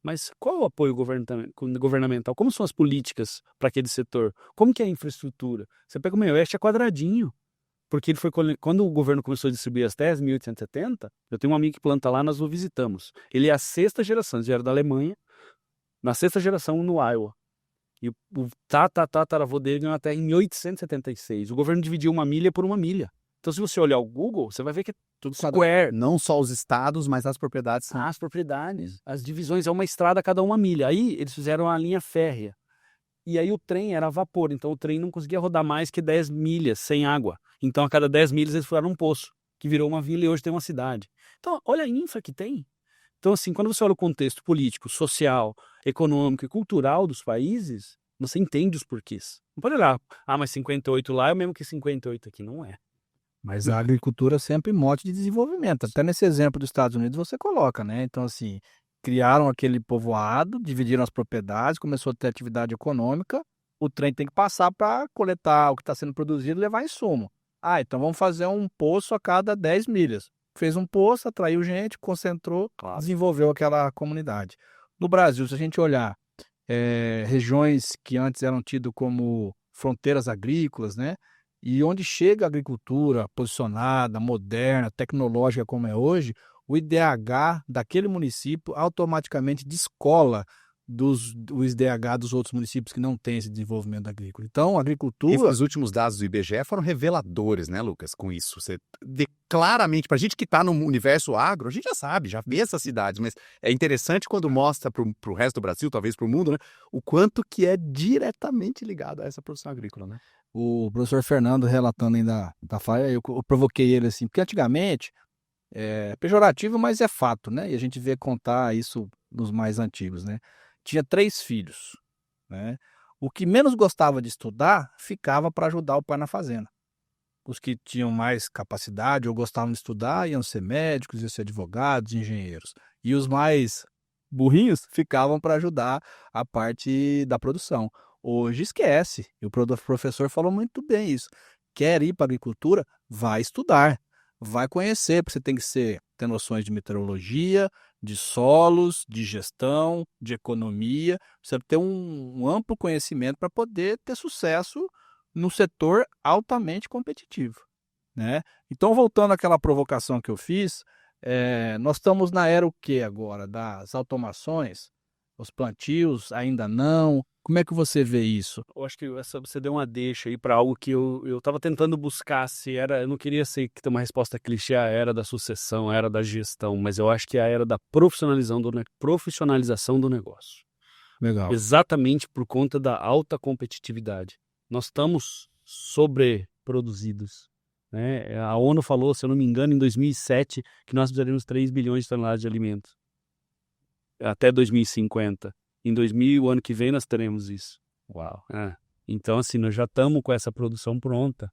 mas qual é o apoio governamental? Como são as políticas para aquele setor? Como que é a infraestrutura? Você pega o meio oeste, é quadradinho. Porque ele foi quando o governo começou a distribuir as terras, em 1870, eu tenho um amigo que planta lá, nós o visitamos. Ele é a 6ª geração, ele era da Alemanha, na 6ª geração no Iowa. E o tataravô dele ganhou a terra em 1876. O governo dividiu 1 milha por 1 milha. Então, se você olhar o Google, você vai ver que é tudo square. Não só os estados, mas as propriedades. As propriedades, as divisões, é uma estrada a cada 1 milha. Aí eles fizeram a linha férrea. E aí o trem era a vapor, então o trem não conseguia rodar mais que 10 milhas sem água. Então a cada 10 milhas eles furaram um poço, que virou uma vila e hoje tem uma cidade. Então olha a infra que tem. Então assim, quando você olha o contexto político, social, econômico e cultural dos países, você entende os porquês. Não pode olhar, mas 58 lá é o mesmo que 58 aqui, não é. Mas a agricultura é sempre mote de desenvolvimento. Até nesse exemplo dos Estados Unidos você coloca, né? Então assim, criaram aquele povoado, dividiram as propriedades, começou a ter atividade econômica, o trem tem que passar para coletar o que está sendo produzido e levar insumo. Então vamos fazer um poço a cada 10 milhas. Fez um poço, atraiu gente, concentrou, desenvolveu aquela comunidade. No Brasil, se a gente olhar regiões que antes eram tidas como fronteiras agrícolas, né? E onde chega a agricultura posicionada, moderna, tecnológica como é hoje, o IDH daquele município automaticamente descola o IDH dos outros municípios que não têm esse desenvolvimento agrícola. Então, a agricultura... Esses últimos dados do IBGE foram reveladores, né, Lucas, com isso. Você vê claramente, para a gente que está no universo agro, a gente já sabe, já vê essas cidades, mas é interessante quando mostra para o resto do Brasil, talvez para o mundo, né, o quanto que é diretamente ligado a essa produção agrícola, né? O professor Fernando relatando ainda da FAE, eu provoquei ele assim, porque antigamente, é pejorativo, mas é fato, né? E a gente vê contar isso nos mais antigos, né? Tinha 3 filhos, né? O que menos gostava de estudar ficava para ajudar o pai na fazenda. Os que tinham mais capacidade ou gostavam de estudar iam ser médicos, iam ser advogados, engenheiros. E os mais burrinhos ficavam para ajudar a parte da produção. Hoje esquece. E o professor falou muito bem isso. Quer ir para a agricultura? Vai estudar, vai conhecer, porque você tem que ter noções de meteorologia, de solos, de gestão, de economia. Você ter um amplo conhecimento para poder ter sucesso num setor altamente competitivo, né? Então, voltando àquela provocação que eu fiz, nós estamos na era o quê agora? Das automações? Os plantios ainda não? Como é que você vê isso? Eu acho que você deu uma deixa aí para algo que eu estava tentando buscar, se era, eu não queria ser que ter uma resposta clichê, a era da sucessão, a era da gestão, mas eu acho que é a era da profissionalização do negócio. Legal. Exatamente por conta da alta competitividade. Nós estamos sobreproduzidos, né? A ONU falou, se eu não me engano, em 2007, que nós precisaríamos 3 bilhões de toneladas de alimentos até 2050. Em 2000, o ano que vem, nós teremos isso. Uau. Então, assim, nós já estamos com essa produção pronta.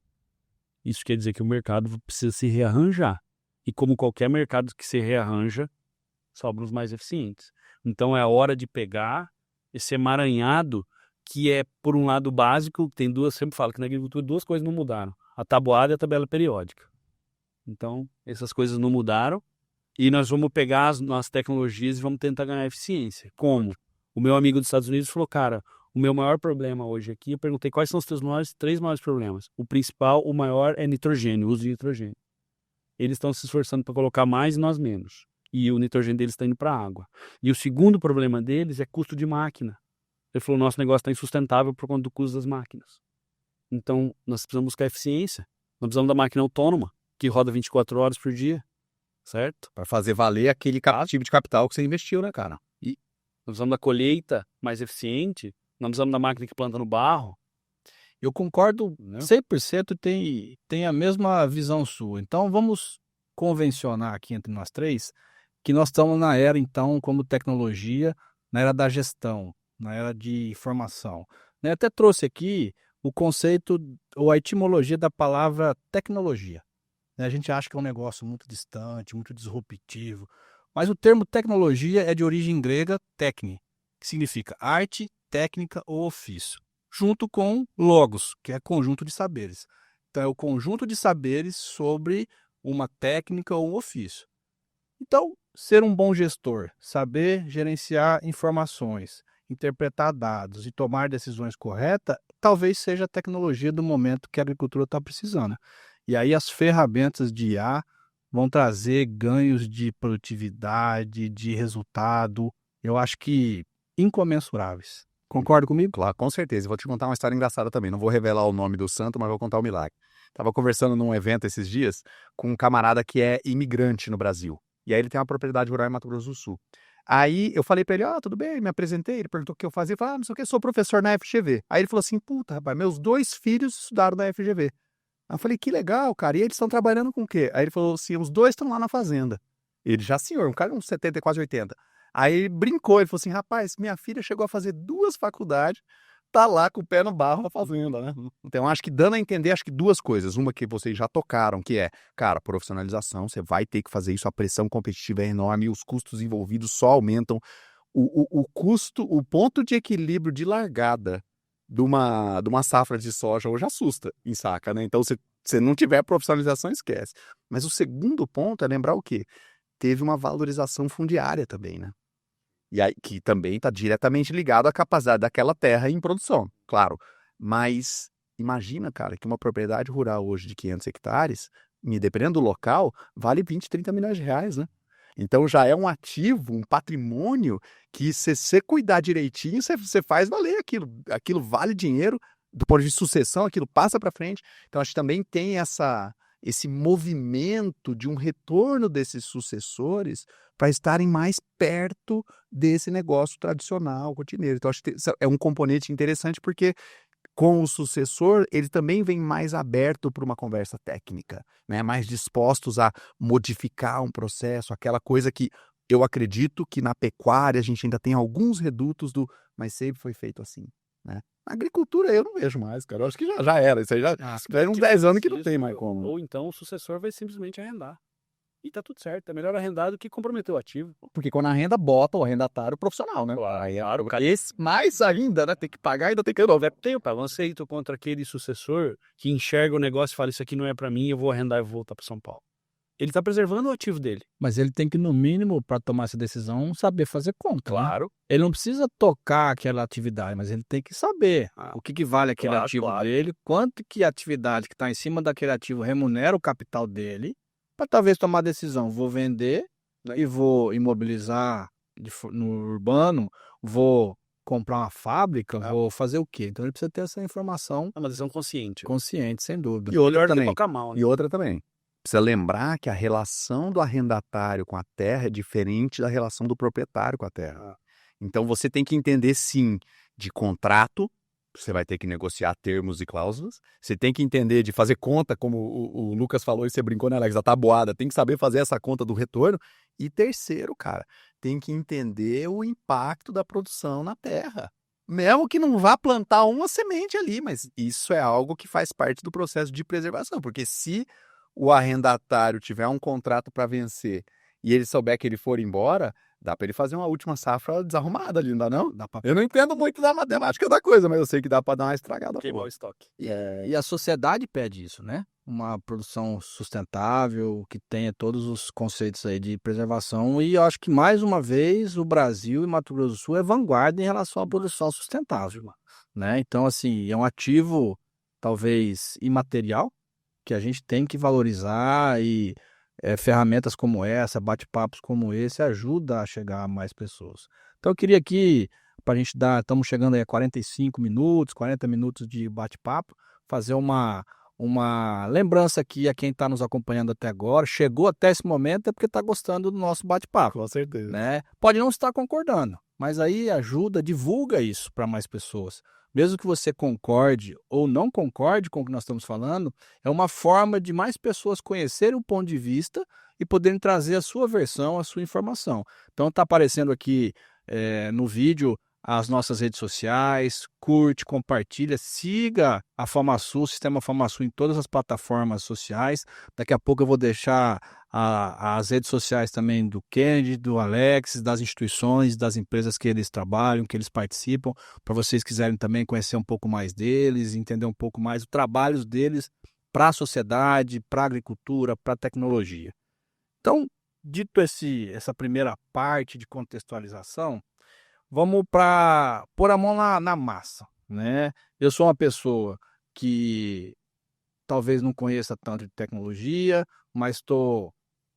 Isso quer dizer que o mercado precisa se rearranjar. E como qualquer mercado que se rearranja, sobram os mais eficientes. Então, é a hora de pegar esse emaranhado que é, por um lado, básico. Tem duas, sempre falo que na agricultura 2 coisas não mudaram. A tabuada e a tabela periódica. Então, essas coisas não mudaram. E nós vamos pegar as nossas tecnologias e vamos tentar ganhar eficiência. Como? O meu amigo dos Estados Unidos falou, cara, o meu maior problema hoje aqui, eu perguntei quais são os teus 3 maiores problemas. O principal, o maior é nitrogênio, o uso de nitrogênio. Eles estão se esforçando para colocar mais e nós menos. E o nitrogênio deles está indo para a água. E o segundo problema deles é custo de máquina. Ele falou, nosso negócio está insustentável por conta do custo das máquinas. Então, nós precisamos buscar eficiência. Nós precisamos da máquina autônoma, que roda 24 horas por dia. Certo? Para fazer valer aquele tipo de capital que você investiu, né, cara? E nós precisamos da colheita mais eficiente, nós precisamos da máquina que planta no barro. Eu concordo 100%, tem a mesma visão sua. Então, vamos convencionar aqui entre nós três que nós estamos na era, então, como tecnologia, na era da gestão, na era de informação. Eu até trouxe aqui o conceito ou a etimologia da palavra tecnologia. A gente acha que é um negócio muito distante, muito disruptivo, mas o termo tecnologia é de origem grega techne, que significa arte, técnica ou ofício, junto com logos, que é conjunto de saberes. Então é o conjunto de saberes sobre uma técnica ou um ofício. Então, ser um bom gestor, saber gerenciar informações, interpretar dados e tomar decisões corretas, talvez seja a tecnologia do momento que a agricultura está precisando. E aí as ferramentas de IA vão trazer ganhos de produtividade, de resultado, eu acho que incomensuráveis. Concorda comigo? Claro, com certeza. Vou te contar uma história engraçada também. Não vou revelar o nome do santo, mas vou contar o milagre. Estava conversando num evento esses dias com um camarada que é imigrante no Brasil. E aí ele tem uma propriedade rural em Mato Grosso do Sul. Aí eu falei pra ele, tudo bem, me apresentei, ele perguntou o que eu fazia, eu falei, não sei o que, sou professor na FGV. Aí ele falou assim, puta, rapaz, meus 2 filhos estudaram na FGV. Aí eu falei, que legal, cara, e eles estão trabalhando com o quê? Aí ele falou assim, os 2 estão lá na fazenda. Ele já senhor, um cara uns 70, quase 80. Aí ele brincou, ele falou assim, rapaz, minha filha chegou a fazer 2 faculdades, tá lá com o pé no barro na fazenda, né? Então acho que dando a entender, acho que 2 coisas. Uma que vocês já tocaram, que é, cara, profissionalização, você vai ter que fazer isso, a pressão competitiva é enorme, os custos envolvidos só aumentam. O custo, o ponto de equilíbrio de largada de uma safra de soja hoje assusta em saca, né? Então, se você não tiver profissionalização, esquece. Mas o segundo ponto é lembrar o quê? Teve uma valorização fundiária também, né? E aí, que também está diretamente ligado à capacidade daquela terra em produção, claro. Mas imagina, cara, que uma propriedade rural hoje de 500 hectares, dependendo do local, vale 20, 30 milhões de reais, né? Então já é um ativo, um patrimônio que se você cuidar direitinho, você faz valer aquilo. Aquilo vale dinheiro, do ponto de vista de sucessão, aquilo passa para frente. Então acho que também tem esse movimento de um retorno desses sucessores para estarem mais perto desse negócio tradicional, rotineiro. Então acho que é um componente interessante porque com o sucessor, ele também vem mais aberto para uma conversa técnica, né? Mais dispostos a modificar um processo, aquela coisa que eu acredito que na pecuária a gente ainda tem alguns redutos mas sempre foi feito assim, né? Na agricultura eu não vejo mais, cara. Eu acho que já era. Isso aí já é uns 10 anos que não tem mais como. Ou então o sucessor vai simplesmente arrendar. E tá tudo certo. É melhor arrendar do que comprometer o ativo. Porque quando a renda bota o arrendatário profissional, né? Claro, cara. Esse mais ainda, né? Tem que pagar e ainda tem que renovar. Tem o preconceito contra aquele sucessor que enxerga o negócio e fala, isso aqui não é para mim, eu vou arrendar e vou voltar para São Paulo. Ele tá preservando o ativo dele. Mas ele tem que, no mínimo, para tomar essa decisão, saber fazer conta. Claro. Né? Ele não precisa tocar aquela atividade, mas ele tem que saber o que vale aquele ativo dele, quanto que a atividade que está em cima daquele ativo remunera o capital dele, para talvez tomar a decisão, vou vender e vou imobilizar no urbano, vou comprar uma fábrica, vou fazer o quê? Então ele precisa ter essa informação. É uma decisão consciente. Consciente, sem dúvida. E outra também. Tocar mal, né? E outra também. Precisa lembrar que a relação do arrendatário com a terra é diferente da relação do proprietário com a terra. Então você tem que entender, sim, de contrato, você vai ter que negociar termos e cláusulas, você tem que entender de fazer conta, como o Lucas falou e você brincou, né, Alex, da tabuada, tem que saber fazer essa conta do retorno. E terceiro, cara, tem que entender o impacto da produção na terra. Mesmo que não vá plantar uma semente ali, mas isso é algo que faz parte do processo de preservação, porque se o arrendatário tiver um contrato para vencer e ele souber que ele for embora, dá para ele fazer uma última safra desarrumada ali, não dá não? Eu não entendo muito da matemática da coisa, mas eu sei que dá para dar uma estragada. Queimar o estoque. E a sociedade pede isso, né? Uma produção sustentável, que tenha todos os conceitos aí de preservação. E eu acho que, mais uma vez, o Brasil e Mato Grosso do Sul é vanguarda em relação à produção sustentável, né? Então, assim, é um ativo, talvez, imaterial, que a gente tem que valorizar e ferramentas como essa, bate-papos como esse, ajudam a chegar a mais pessoas. Então eu queria aqui, para a gente estamos chegando aí a 45 minutos, 40 minutos de bate-papo, fazer uma lembrança aqui a quem está nos acompanhando até agora, chegou até esse momento é porque está gostando do nosso bate-papo. Com certeza. Né? Pode não estar concordando, mas aí ajuda, divulga isso para mais pessoas. Mesmo que você concorde ou não concorde com o que nós estamos falando, é uma forma de mais pessoas conhecerem o ponto de vista e poderem trazer a sua versão, a sua informação. Então está aparecendo aqui no vídeo as nossas redes sociais, curte, compartilha, siga a FamaSul, o Sistema FamaSul em todas as plataformas sociais. Daqui a pouco eu vou deixar as redes sociais também do Kennedy, do Alex, das instituições, das empresas que eles trabalham, que eles participam, para vocês quiserem também conhecer um pouco mais deles, entender um pouco mais os trabalhos deles para a sociedade, para a agricultura, para a tecnologia. Então, dito essa primeira parte de contextualização, vamos para pôr a mão na massa, né? Eu sou uma pessoa que talvez não conheça tanto de tecnologia, mas estou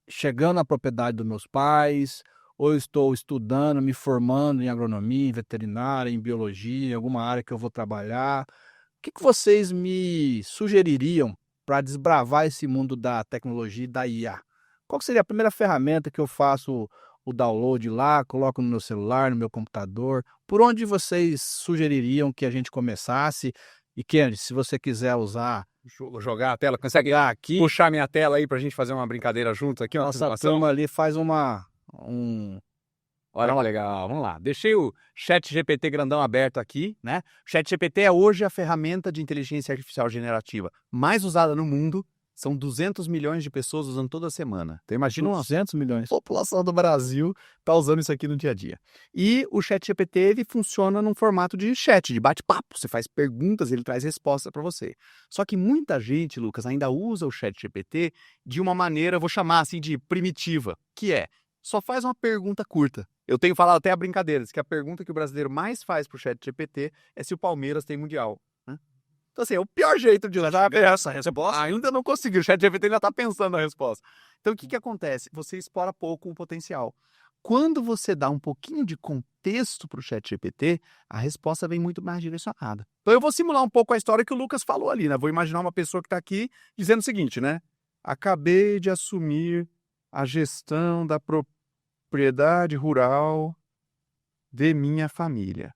chegando na propriedade dos meus pais, ou estou estudando, me formando em agronomia, em veterinária, em biologia, em alguma área que eu vou trabalhar. O que vocês me sugeririam para desbravar esse mundo da tecnologia e da IA? Qual seria a primeira ferramenta que eu faço o download lá, coloco no meu celular, no meu computador? Por onde vocês sugeririam que a gente começasse? E Kennedy, se você quiser usar... Jogar a tela, consegue aqui, puxar minha tela aí pra gente fazer uma brincadeira juntos aqui? Nossa turma ali faz Olha que legal, vamos lá. Deixei o ChatGPT grandão aberto aqui, né? O ChatGPT é hoje a ferramenta de inteligência artificial generativa mais usada no mundo. São 200 milhões de pessoas usando toda semana. Então imagina 200 milhões. A população do Brasil está usando isso aqui no dia a dia. E o ChatGPT ele funciona num formato de chat, de bate-papo. Você faz perguntas, ele traz respostas para você. Só que muita gente, Lucas, ainda usa o ChatGPT de uma maneira, vou chamar assim de primitiva, que é, só faz uma pergunta curta. Eu tenho falado até a brincadeira, que a pergunta que o brasileiro mais faz para o ChatGPT é se o Palmeiras tem Mundial. Então, assim, é o pior jeito de saber essa resposta. ainda não conseguiu. O ChatGPT ainda está pensando na resposta. Então, o que acontece? Você explora pouco o potencial. Quando você dá um pouquinho de contexto para o ChatGPT, a resposta vem muito mais direcionada. Então, eu vou simular um pouco a história que o Lucas falou ali, né? Vou imaginar uma pessoa que está aqui dizendo o seguinte, né? Acabei de assumir a gestão da propriedade rural de minha família.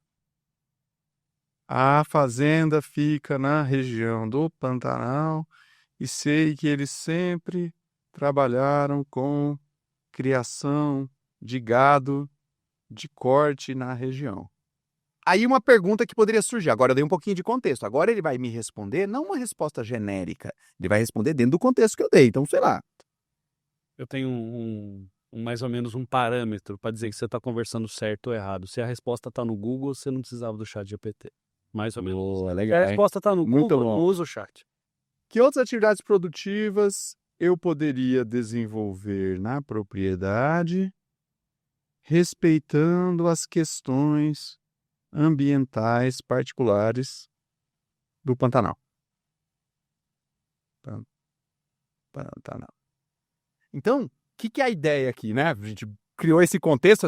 A fazenda fica na região do Pantanal e sei que eles sempre trabalharam com criação de gado de corte na região. Aí uma pergunta que poderia surgir, agora eu dei um pouquinho de contexto, agora ele vai me responder, não uma resposta genérica, ele vai responder dentro do contexto que eu dei, então sei lá. Eu tenho mais ou menos um parâmetro para dizer que você está conversando certo ou errado. Se a resposta está no Google, você não precisava do chat GPT. Mais ou menos. É Se legal, a resposta está no Muito Google, bom. não usa o chat. Que outras atividades produtivas eu poderia desenvolver na propriedade, respeitando as questões ambientais particulares do Pantanal? Pantanal. Então, o que é a ideia aqui, né? A gente criou esse contexto,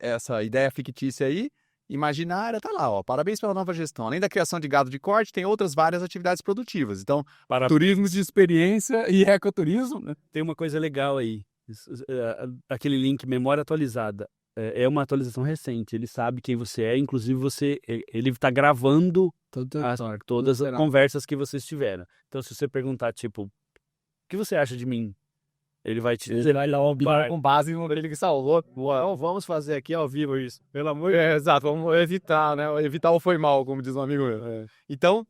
essa ideia fictícia aí, imaginária, tá lá, ó. Parabéns pela nova gestão. Além da criação de gado de corte, tem outras várias atividades produtivas. Então, turismo de experiência e ecoturismo, né? Tem uma coisa legal aí. Aquele link memória atualizada. É uma atualização recente. Ele sabe quem você é, inclusive ele está gravando todas as conversas que vocês tiveram. Então, se você perguntar, tipo, o que você acha de mim? Ele vai te dizer lá Com base no dele que salvou. Então, vamos fazer aqui ao vivo isso. Pelo amor de Deus. Exato, vamos evitar, né? Evitar o foi mal, como diz um amigo meu. Então,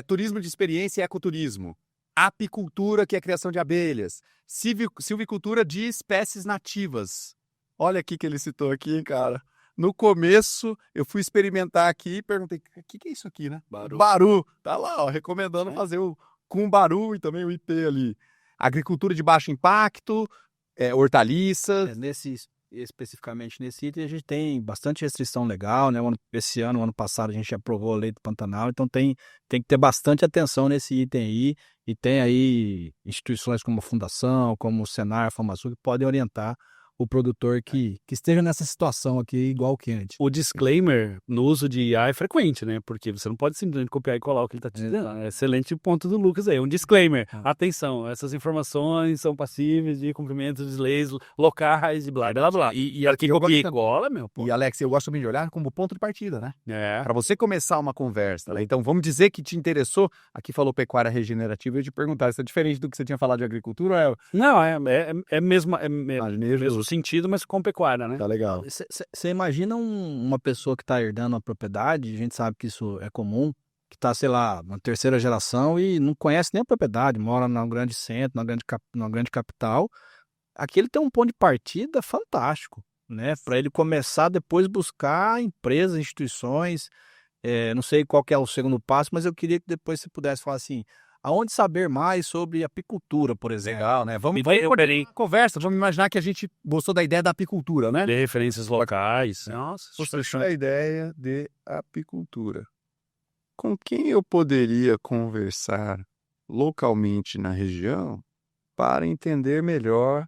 turismo de experiência e ecoturismo. Apicultura, que é a criação de abelhas. Silvicultura de espécies nativas. Olha aqui que ele citou aqui, cara. No começo, eu fui experimentar aqui e perguntei, o que é isso aqui, né? Baru. Tá lá, ó, recomendando fazer com baru e também o IP ali. Agricultura de baixo impacto, hortaliças. Especificamente nesse item, a gente tem bastante restrição legal, né? Ano passado, a gente aprovou a lei do Pantanal, então tem que ter bastante atenção nesse item aí, e tem aí instituições como a Fundação, como o Senar, a FamaSul, que podem orientar o produtor que esteja nessa situação aqui igual que antes. O disclaimer no uso de IA é frequente, né? Porque você não pode simplesmente copiar e colar o que ele está te dizendo. É excelente ponto do Lucas aí. Um disclaimer. Atenção, essas informações são passíveis de cumprimento de leis locais e blá, blá, blá. E aqui copia e cola, meu. Pô. E, Alex, eu gosto de olhar como ponto de partida, né? É. Para você começar uma conversa, né? Então, vamos dizer que te interessou. Aqui falou pecuária regenerativa. Eu ia te perguntar, isso é diferente do que você tinha falado de agricultura? Não, é mesmo sentido, mas com pecuária, né? Tá legal. Você imagina uma pessoa que está herdando uma propriedade, a gente sabe que isso é comum, que está, sei lá, na terceira geração e não conhece nem a propriedade, mora num grande centro, numa grande capital. Aqui ele tem um ponto de partida fantástico, né? Para ele começar depois buscar empresas, instituições, não sei qual que é o segundo passo, mas eu queria que depois você pudesse falar assim, aonde saber mais sobre apicultura, por exemplo. Legal, né? Vamos conversa, vamos imaginar que a gente gostou da ideia da apicultura, né? De referências locais. Nossa, a ideia de apicultura. Com quem eu poderia conversar localmente na região para entender melhor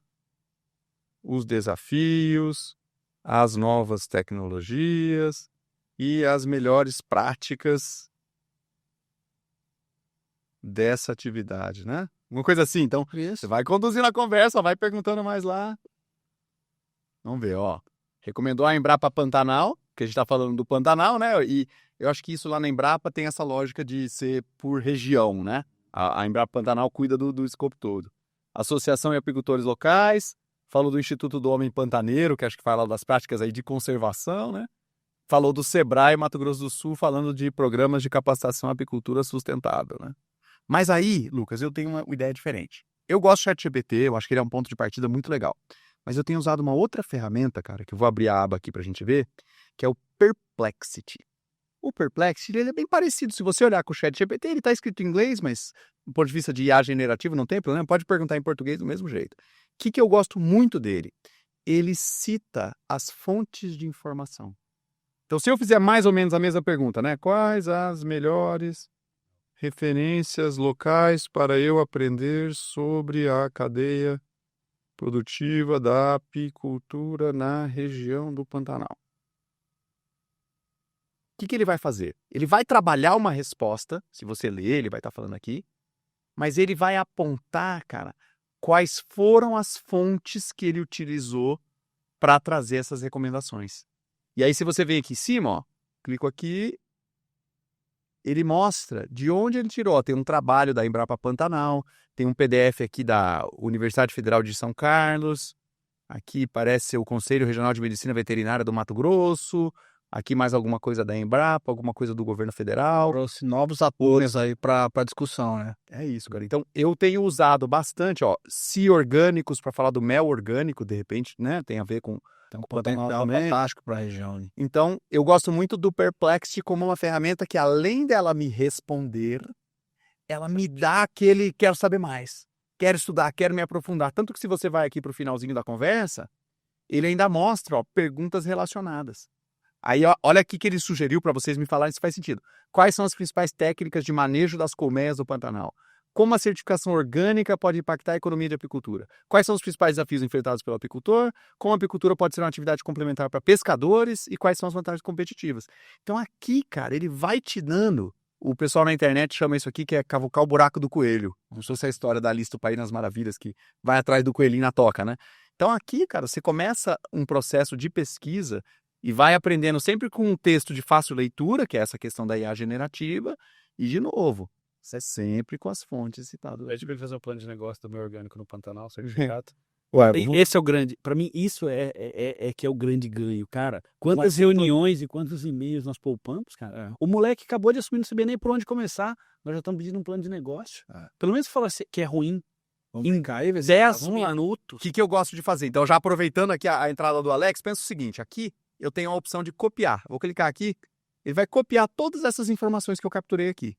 os desafios, as novas tecnologias e as melhores práticas dessa atividade, né? Uma coisa assim, então, você vai conduzindo a conversa, vai perguntando mais lá. Vamos ver, ó. Recomendou a Embrapa Pantanal, que a gente tá falando do Pantanal, né? E eu acho que isso lá na Embrapa tem essa lógica de ser por região, né? A Embrapa Pantanal cuida do escopo todo. Associação de Apicultores Locais, falou do Instituto do Homem Pantaneiro, que acho que fala das práticas aí de conservação, né? Falou do Sebrae Mato Grosso do Sul, falando de programas de capacitação à apicultura sustentável, né? Mas aí, Lucas, eu tenho uma ideia diferente. Eu gosto do ChatGPT, eu acho que ele é um ponto de partida muito legal. Mas eu tenho usado uma outra ferramenta, cara, que eu vou abrir a aba aqui pra gente ver, que é o Perplexity. O Perplexity, ele é bem parecido. Se você olhar com o ChatGPT, ele tá escrito em inglês, mas do ponto de vista de IA generativo não tem problema, pode perguntar em português do mesmo jeito. O que eu gosto muito dele? Ele cita as fontes de informação. Então, se eu fizer mais ou menos a mesma pergunta, né? Quais as melhores referências locais para eu aprender sobre a cadeia produtiva da apicultura na região do Pantanal. O que ele vai fazer? Ele vai trabalhar uma resposta, se você ler, ele vai estar falando aqui, mas ele vai apontar, cara, quais foram as fontes que ele utilizou para trazer essas recomendações. E aí, se você vem aqui em cima, ó, clico aqui, ele mostra de onde ele tirou. Tem um trabalho da Embrapa Pantanal, tem um PDF aqui da Universidade Federal de São Carlos, aqui parece ser o Conselho Regional de Medicina Veterinária do Mato Grosso, aqui mais alguma coisa da Embrapa, alguma coisa do governo federal. Trouxe novos atores aí para discussão, né? É isso, cara. Então, eu tenho usado bastante, ó, orgânicos para falar do mel orgânico, de repente, né? Tem a ver com Tem um Pantanal potencial também. fantástico para a região. Né? Então, eu gosto muito do Perplexity como uma ferramenta que, além dela me responder, ela me dá aquele quero saber mais, quero estudar, quero me aprofundar. Tanto que se você vai aqui para o finalzinho da conversa, ele ainda mostra, ó, perguntas relacionadas. Aí, ó, olha aqui que ele sugeriu para vocês me falarem se faz sentido. Quais são as principais técnicas de manejo das colmeias do Pantanal? Como a certificação orgânica pode impactar a economia de apicultura? Quais são os principais desafios enfrentados pelo apicultor? Como a apicultura pode ser uma atividade complementar para pescadores? E quais são as vantagens competitivas? Então aqui, cara, ele vai te dando... O pessoal na internet chama isso aqui que é cavucar o buraco do coelho. Como se fosse a história da Alice do País nas Maravilhas, que vai atrás do coelhinho na toca, né? Então aqui, cara, você começa um processo de pesquisa e vai aprendendo sempre com um texto de fácil leitura, que é essa questão da IA generativa, e de novo, você é sempre com as fontes citadas. É tipo ele fazer um plano de negócio do meu orgânico no Pantanal, certificado. Ué, Esse é o grande, para mim isso é que é o grande ganho, cara. Quantas reuniões e quantos e-mails nós poupamos, cara. O moleque acabou de assumir, não sabia nem por onde começar, nós já estamos pedindo um plano de negócio. Pelo menos fala que é ruim. Em 10 minutos. O que eu gosto de fazer? Então, já aproveitando aqui a entrada do Alex, pensa o seguinte, aqui eu tenho a opção de copiar. Vou clicar aqui, ele vai copiar todas essas informações que eu capturei aqui.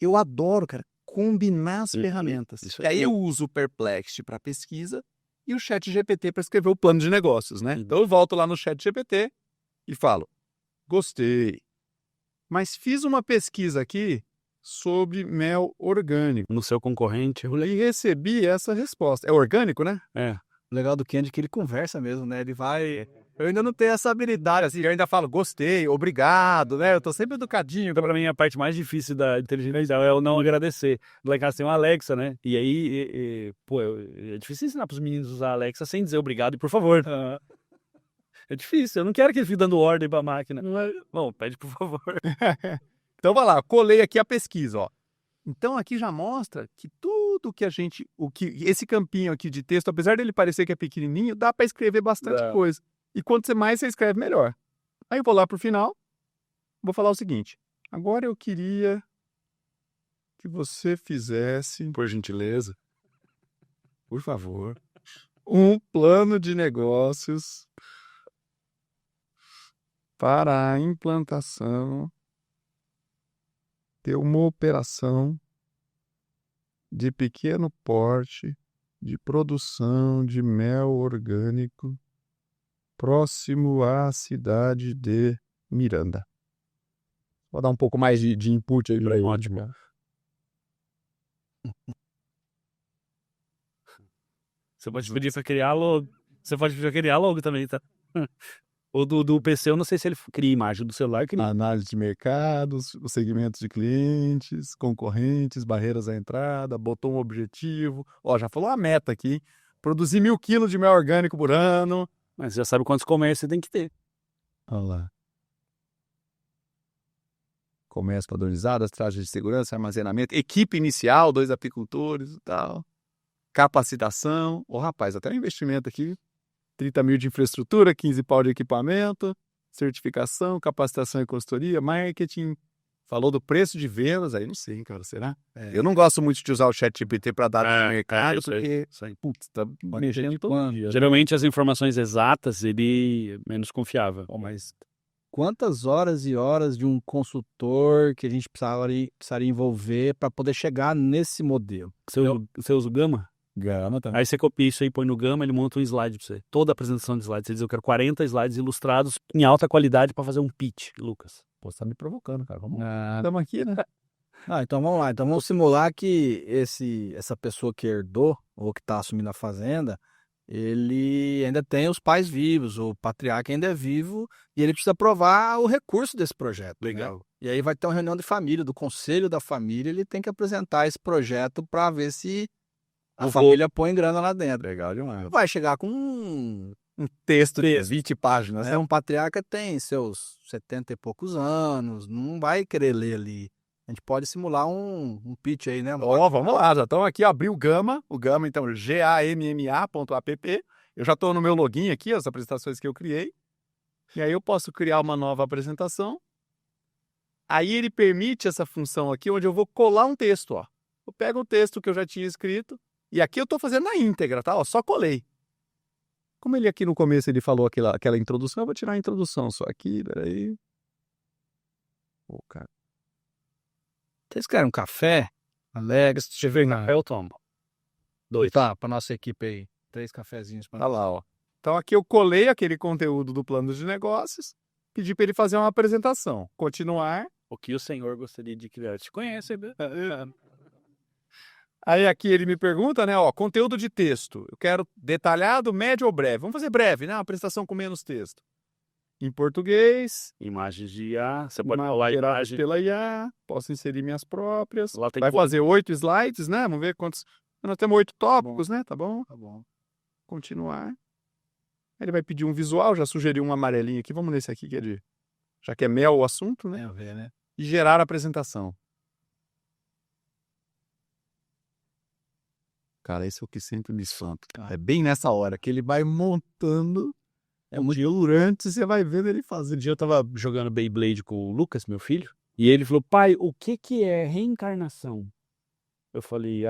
Eu adoro, cara, combinar as ferramentas. E aí eu uso o Perplexity para pesquisa e o ChatGPT para escrever o plano de negócios, né? Então eu volto lá no ChatGPT e falo, gostei, mas fiz uma pesquisa aqui sobre mel orgânico. No seu concorrente. E recebi essa resposta. É orgânico, né? É. O legal do Candy é que ele conversa mesmo, né? Ele vai... Eu ainda não tenho essa habilidade, assim, eu ainda falo, gostei, obrigado, né? Eu tô sempre educadinho. Então, pra mim, a parte mais difícil da inteligência artificial é o não agradecer. Lá em casa tem uma Alexa, né? E aí, pô, é difícil ensinar pros meninos usar a Alexa sem dizer obrigado e por favor. É difícil, eu não quero que ele fique dando ordem pra máquina. Bom, pede por favor. Então, vai lá, colei aqui a pesquisa, ó. Então, aqui já mostra que tudo que esse campinho aqui de texto, apesar dele parecer que é pequenininho, dá para escrever bastante coisa. E quanto mais você escreve, melhor. Aí eu vou lá pro final, vou falar o seguinte. Agora eu queria que você fizesse, por gentileza, por favor, um plano de negócios para a implantação de uma operação de pequeno porte de produção de mel orgânico próximo à cidade de Miranda. Vou dar um pouco mais de input aí para ele. Ótimo. Você pode pedir para criar logo. Você pode pedir para criar logo também, tá? O do PC, eu não sei se ele cria imagem do celular. Análise de mercados, os segmentos de clientes, concorrentes, barreiras à entrada, botou um objetivo. Ó, já falou a meta aqui. Produzir 1.000 quilos de mel orgânico por ano. Mas já sabe quantos comércios você tem que ter. Olha lá. Comércio padronizado, estratégia de segurança, armazenamento, equipe inicial, 2 apicultores e tal. Capacitação. Ô, rapaz, até um investimento aqui. 30 mil de infraestrutura, 15 pau de equipamento, certificação, capacitação e consultoria, marketing. Falou do preço de vendas, aí não sei, cara, será? Eu não gosto muito de usar o ChatGPT para dar no mercado, porque, putz, tá mexendo todo dia. Geralmente as informações exatas, ele é menos confiável. Mas quantas horas e horas de um consultor que a gente precisaria envolver para poder chegar nesse modelo? Você usa o Gama? Gama também. Aí você copia isso aí, põe no Gama, ele monta um slide pra você. Toda a apresentação de slides. Você diz, eu quero 40 slides ilustrados em alta qualidade para fazer um pitch, Lucas. Pô, você tá me provocando, cara. Vamos lá. Estamos aqui, né? Então vamos lá. Então vamos simular que essa pessoa que herdou ou que está assumindo a fazenda, ele ainda tem os pais vivos, o patriarca ainda é vivo e ele precisa aprovar o recurso desse projeto. Né? Legal. E aí vai ter uma reunião de família, do conselho da família, ele tem que apresentar esse projeto para ver se a família põe grana lá dentro. Legal demais. Vai chegar com Um texto de 20 páginas. um patriarca tem seus 70 e poucos anos, não vai querer ler ali. A gente pode simular um pitch aí, né? Vamos lá, já estão aqui, abri o Gama, então, gamma.app. Eu já estou no meu login aqui, as apresentações que eu criei. E aí eu posso criar uma nova apresentação. Aí ele permite essa função aqui, onde eu vou colar um texto, ó. Eu pego o texto que eu já tinha escrito, e aqui eu estou fazendo na íntegra, tá? Ó, só colei. Como ele aqui no começo ele falou aquela introdução, eu vou tirar a introdução só aqui, peraí. Cara. Vocês querem um café? Alegre, se tiver Café eu tomo. 2. Tá, para nossa equipe aí. 3 cafezinhos para Olha lá, ó. Então aqui eu colei aquele conteúdo do plano de negócios, pedi para ele fazer uma apresentação. Continuar. O que o senhor gostaria de criar? Te conhece, né? Aí aqui ele me pergunta, né, ó, conteúdo de texto. Eu quero detalhado, médio ou breve? Vamos fazer breve, né? Uma apresentação com menos texto. Em português. Imagens de IA. Você pode falar imagem pela IA. Posso inserir minhas próprias. Lá tem Vai fazer 8 slides, né? Vamos ver quantos. Nós temos 8 tópicos, né? Tá bom? Tá bom. Continuar. Ele vai pedir um visual, já sugeri um amarelinho aqui. Vamos nesse aqui que é de. Já que é mel o assunto, né? Tem a ver, né? E gerar a apresentação. Cara, esse é o que sempre me espanta. É bem nessa hora que ele vai montando. Durante você vai vendo ele fazer. Um dia eu tava jogando Beyblade com o Lucas, meu filho, e ele falou, pai, o que é reencarnação? Eu falei,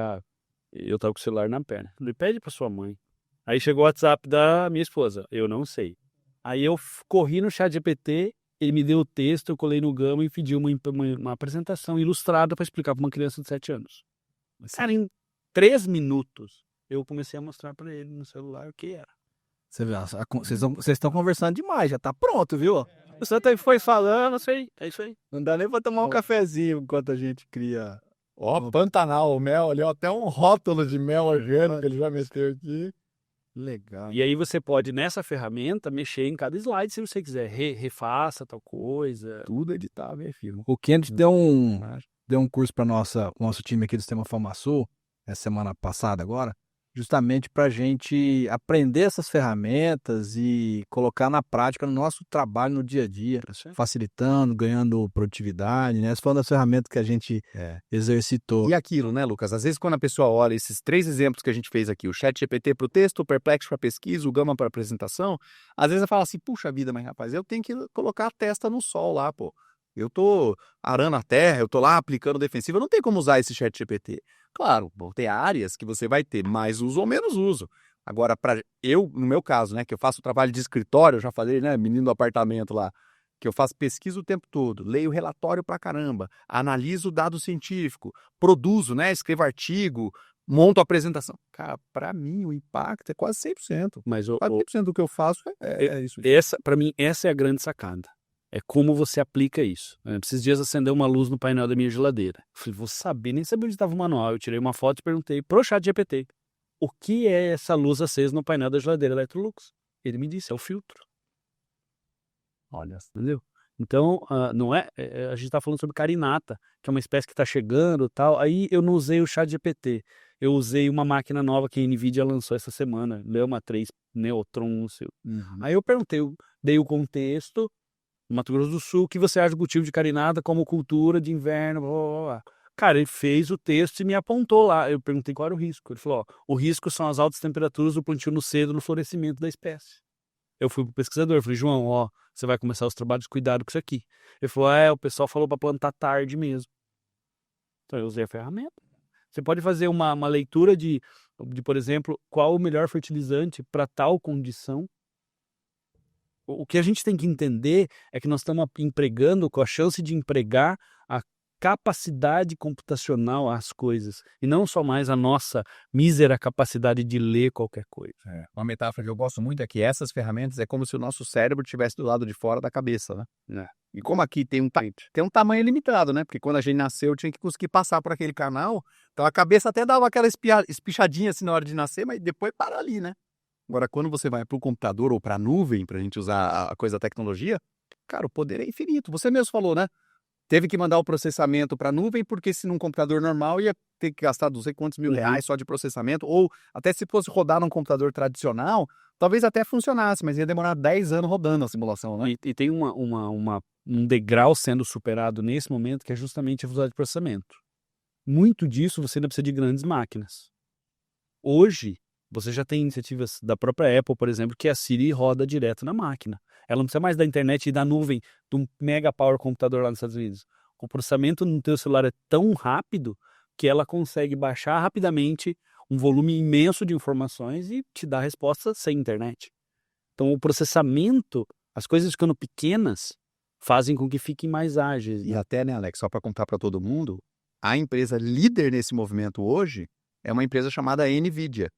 eu tava com o celular na perna. Eu falei, pede pra sua mãe. Aí chegou o WhatsApp da minha esposa, eu não sei. Aí eu corri no ChatGPT, ele me deu o texto, eu colei no Gama e pedi uma apresentação ilustrada para explicar para uma criança de 7 anos. Cara, em 3 minutos, eu comecei a mostrar para ele no celular o que era. Você vê, vocês estão conversando demais, já tá pronto, viu? Você até foi falando, é isso aí. Não dá nem pra tomar um cafezinho enquanto a gente cria. Ó, Pantanal, o mel ali, ó, até um rótulo de mel orgânico que ele já meteu aqui. Legal. E aí você pode, nessa ferramenta, mexer em cada slide se você quiser. Refaça tal coisa. Tudo editável, filho. O Kennedy deu um curso para nosso time aqui do Sistema FamaSul, essa semana passada agora, justamente para a gente aprender essas ferramentas e colocar na prática no nosso trabalho no dia a dia, facilitando, ganhando produtividade, né? Essa foi uma das ferramentas que a gente exercitou. E aquilo, né, Lucas? Às vezes quando a pessoa olha esses 3 exemplos que a gente fez aqui, o ChatGPT para o texto, o Perplexo para pesquisa, o Gama para apresentação, às vezes ela fala assim, puxa vida, mas rapaz, eu tenho que colocar a testa no sol lá, pô. Eu tô arando a terra, eu tô lá aplicando defensivo, eu não tenho como usar esse ChatGPT. Claro, vão ter áreas que você vai ter mais uso ou menos uso. Agora, no meu caso, né, que eu faço trabalho de escritório, eu já falei, né, menino do apartamento lá, que eu faço pesquisa o tempo todo, leio relatório pra caramba, analiso dado científico, produzo, né, escrevo artigo, monto apresentação. Cara, pra mim o impacto é quase 100%. Mas Quase 100% do que eu faço é isso. Para mim, essa é a grande sacada. É como você aplica isso. Esses dias acendeu uma luz no painel da minha geladeira. Eu falei, vou saber, nem sabia onde estava o manual. Eu tirei uma foto e perguntei pro ChatGPT, o que é essa luz acesa no painel da geladeira Electrolux? Ele me disse, é o filtro. Olha, entendeu? Então, não é, a gente está falando sobre carinata, que é uma espécie que está chegando e tal. Aí eu não usei o ChatGPT. Eu usei uma máquina nova que a NVIDIA lançou essa semana, Llama 3 Neutron, não sei. Aí eu perguntei, eu dei o contexto, Mato Grosso do Sul, o que você acha do cultivo de carinata como cultura de inverno, blá, blá, blá. Cara, ele fez o texto e me apontou lá. Eu perguntei qual era o risco. Ele falou, o risco são as altas temperaturas do plantio no cedo, no florescimento da espécie. Eu fui pro pesquisador, falei, João, você vai começar os trabalhos de cuidado com isso aqui. Ele falou, o pessoal falou para plantar tarde mesmo. Então eu usei a ferramenta. Você pode fazer uma leitura de, por exemplo, qual o melhor fertilizante para tal condição. O que a gente tem que entender é que nós estamos empregando, com a chance de empregar a capacidade computacional às coisas, e não só mais a nossa mísera capacidade de ler qualquer coisa. Uma metáfora que eu gosto muito é que essas ferramentas é como se o nosso cérebro estivesse do lado de fora da cabeça, né? E como aqui tem um tamanho limitado, né? Porque quando a gente nasceu, tinha que conseguir passar por aquele canal. Então a cabeça até dava aquela espichadinha assim na hora de nascer, mas depois para ali, né? Agora, quando você vai para o computador ou para a nuvem, para a gente usar a coisa da tecnologia, cara, o poder é infinito. Você mesmo falou, né? Teve que mandar o processamento para a nuvem, porque se num computador normal ia ter que gastar não sei quantos mil reais só de processamento, ou até se fosse rodar num computador tradicional, talvez até funcionasse, mas ia demorar 10 anos rodando a simulação, né? E tem um degrau sendo superado nesse momento, que é justamente a velocidade de processamento. Muito disso você ainda precisa de grandes máquinas. Hoje, você já tem iniciativas da própria Apple, por exemplo, que a Siri roda direto na máquina. Ela não precisa mais da internet e da nuvem, de um mega power computador lá nos Estados Unidos. O processamento no teu celular é tão rápido que ela consegue baixar rapidamente um volume imenso de informações e te dar resposta sem internet. Então, o processamento, as coisas ficando pequenas, fazem com que fiquem mais ágeis. E até, né, Alex, só para contar para todo mundo, a empresa líder nesse movimento hoje é uma empresa chamada NVIDIA,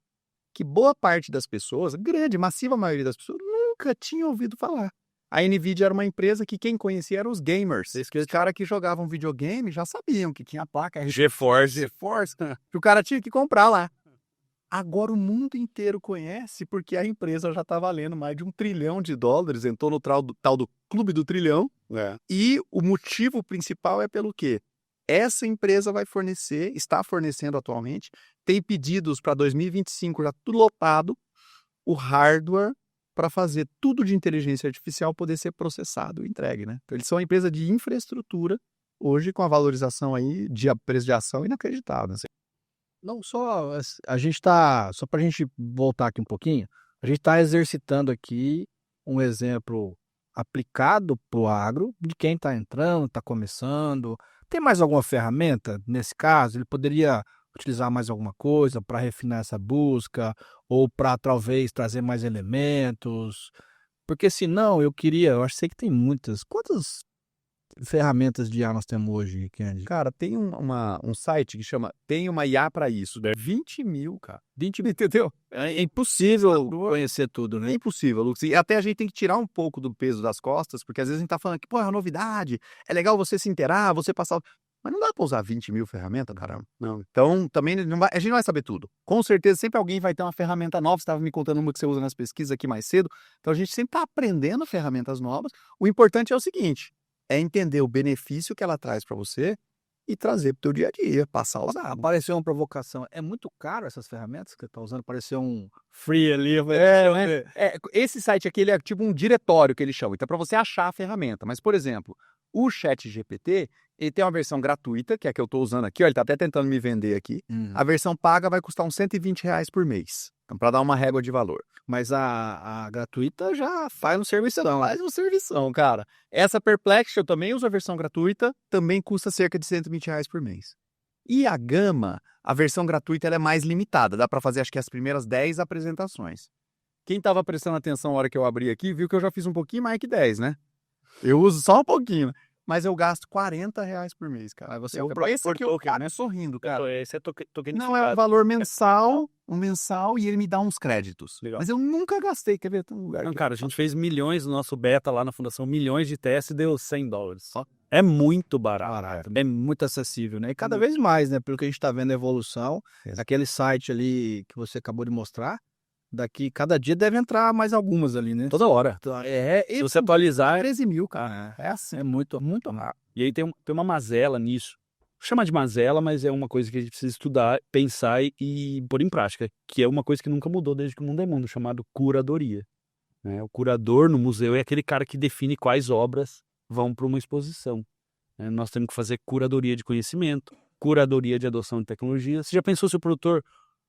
que boa parte das pessoas, grande, massiva maioria das pessoas, nunca tinha ouvido falar. A NVIDIA era uma empresa que quem conhecia eram os gamers. Os caras que jogavam videogame já sabiam que tinha a placa GeForce, que o cara tinha que comprar lá. Agora o mundo inteiro conhece porque a empresa já está valendo mais de $1 trilhão, entrou no tal do Clube do Trilhão. E o motivo principal é pelo quê? Essa empresa vai fornecer, está fornecendo atualmente, tem pedidos para 2025, já tudo lotado, o hardware para fazer tudo de inteligência artificial poder ser processado e entregue, né? Então, eles são uma empresa de infraestrutura, hoje com a valorização aí de preço de ação inacreditável. Assim. Não só a gente está, só para a gente voltar aqui um pouquinho, a gente está exercitando aqui um exemplo aplicado para o agro, de quem está entrando, está começando. Tem mais alguma ferramenta nesse caso? Ele poderia utilizar mais alguma coisa para refinar essa busca ou para talvez trazer mais elementos? Porque senão eu acho que tem muitas. Quantas ferramentas de IA nós temos hoje, Kennedy? Cara, tem um site que chama Tem uma IA para isso, né? 20 mil, cara. 20 mil, entendeu? É impossível conhecer tudo, né? É impossível, Lucas. E até a gente tem que tirar um pouco do peso das costas, porque às vezes a gente tá falando que, pô, é uma novidade, é legal você se inteirar, você passar... Mas não dá para usar 20 mil ferramentas, caramba. Não. Então, também a gente não vai saber tudo. Com certeza, sempre alguém vai ter uma ferramenta nova. Você estava me contando uma que você usa nas pesquisas aqui mais cedo. Então, a gente sempre está aprendendo ferramentas novas. O importante é o seguinte, é entender o benefício que ela traz para você e trazer para o teu dia a dia, passar a usar. Apareceu uma provocação. É muito caro essas ferramentas que você está usando? Apareceu um free ali. Esse site aqui ele é tipo um diretório que ele chama. Então, é para você achar a ferramenta. Mas, por exemplo, o ChatGPT, ele tem uma versão gratuita, que é a que eu estou usando aqui. Ó, ele está até tentando me vender aqui. A versão paga vai custar uns R$120 por mês. Então, para dar uma régua de valor. Mas a gratuita já faz um servição. Faz um servição, cara. Essa Perplexity, eu também uso a versão gratuita, também custa cerca de R$120 por mês. E a Gama, a versão gratuita, ela é mais limitada. Dá para fazer, acho que as primeiras 10 apresentações. Quem estava prestando atenção na hora que eu abri aqui, viu que eu já fiz um pouquinho mais que 10, né? Eu uso só um pouquinho, mas eu gasto R$40 por mês, cara. Aí você esse aqui eu cara, sorrindo, cara. Esse é tokenificado. Não, é um valor mensal, e ele me dá uns créditos. Legal. Mas eu nunca gastei, quer ver? Tem um lugar Não, aqui. cara, a gente fez milhões no nosso beta lá na fundação, milhões de testes e deu $100. É muito barato. É muito acessível, né? E cada vez mais, né? Pelo que a gente está vendo a evolução, aquele site ali que você acabou de mostrar, daqui cada dia deve entrar mais algumas ali, né? Toda hora. Se você atualizar, 13 mil, cara. É assim. É muito rápido. E aí tem uma mazela nisso. Chama de mazela, mas é uma coisa que a gente precisa estudar, pensar e pôr em prática, que é uma coisa que nunca mudou desde que o mundo é mundo, chamado curadoria. Né? O curador no museu é aquele cara que define quais obras vão para uma exposição. Né? Nós temos que fazer curadoria de conhecimento, curadoria de adoção de tecnologia. Você já pensou se o produtor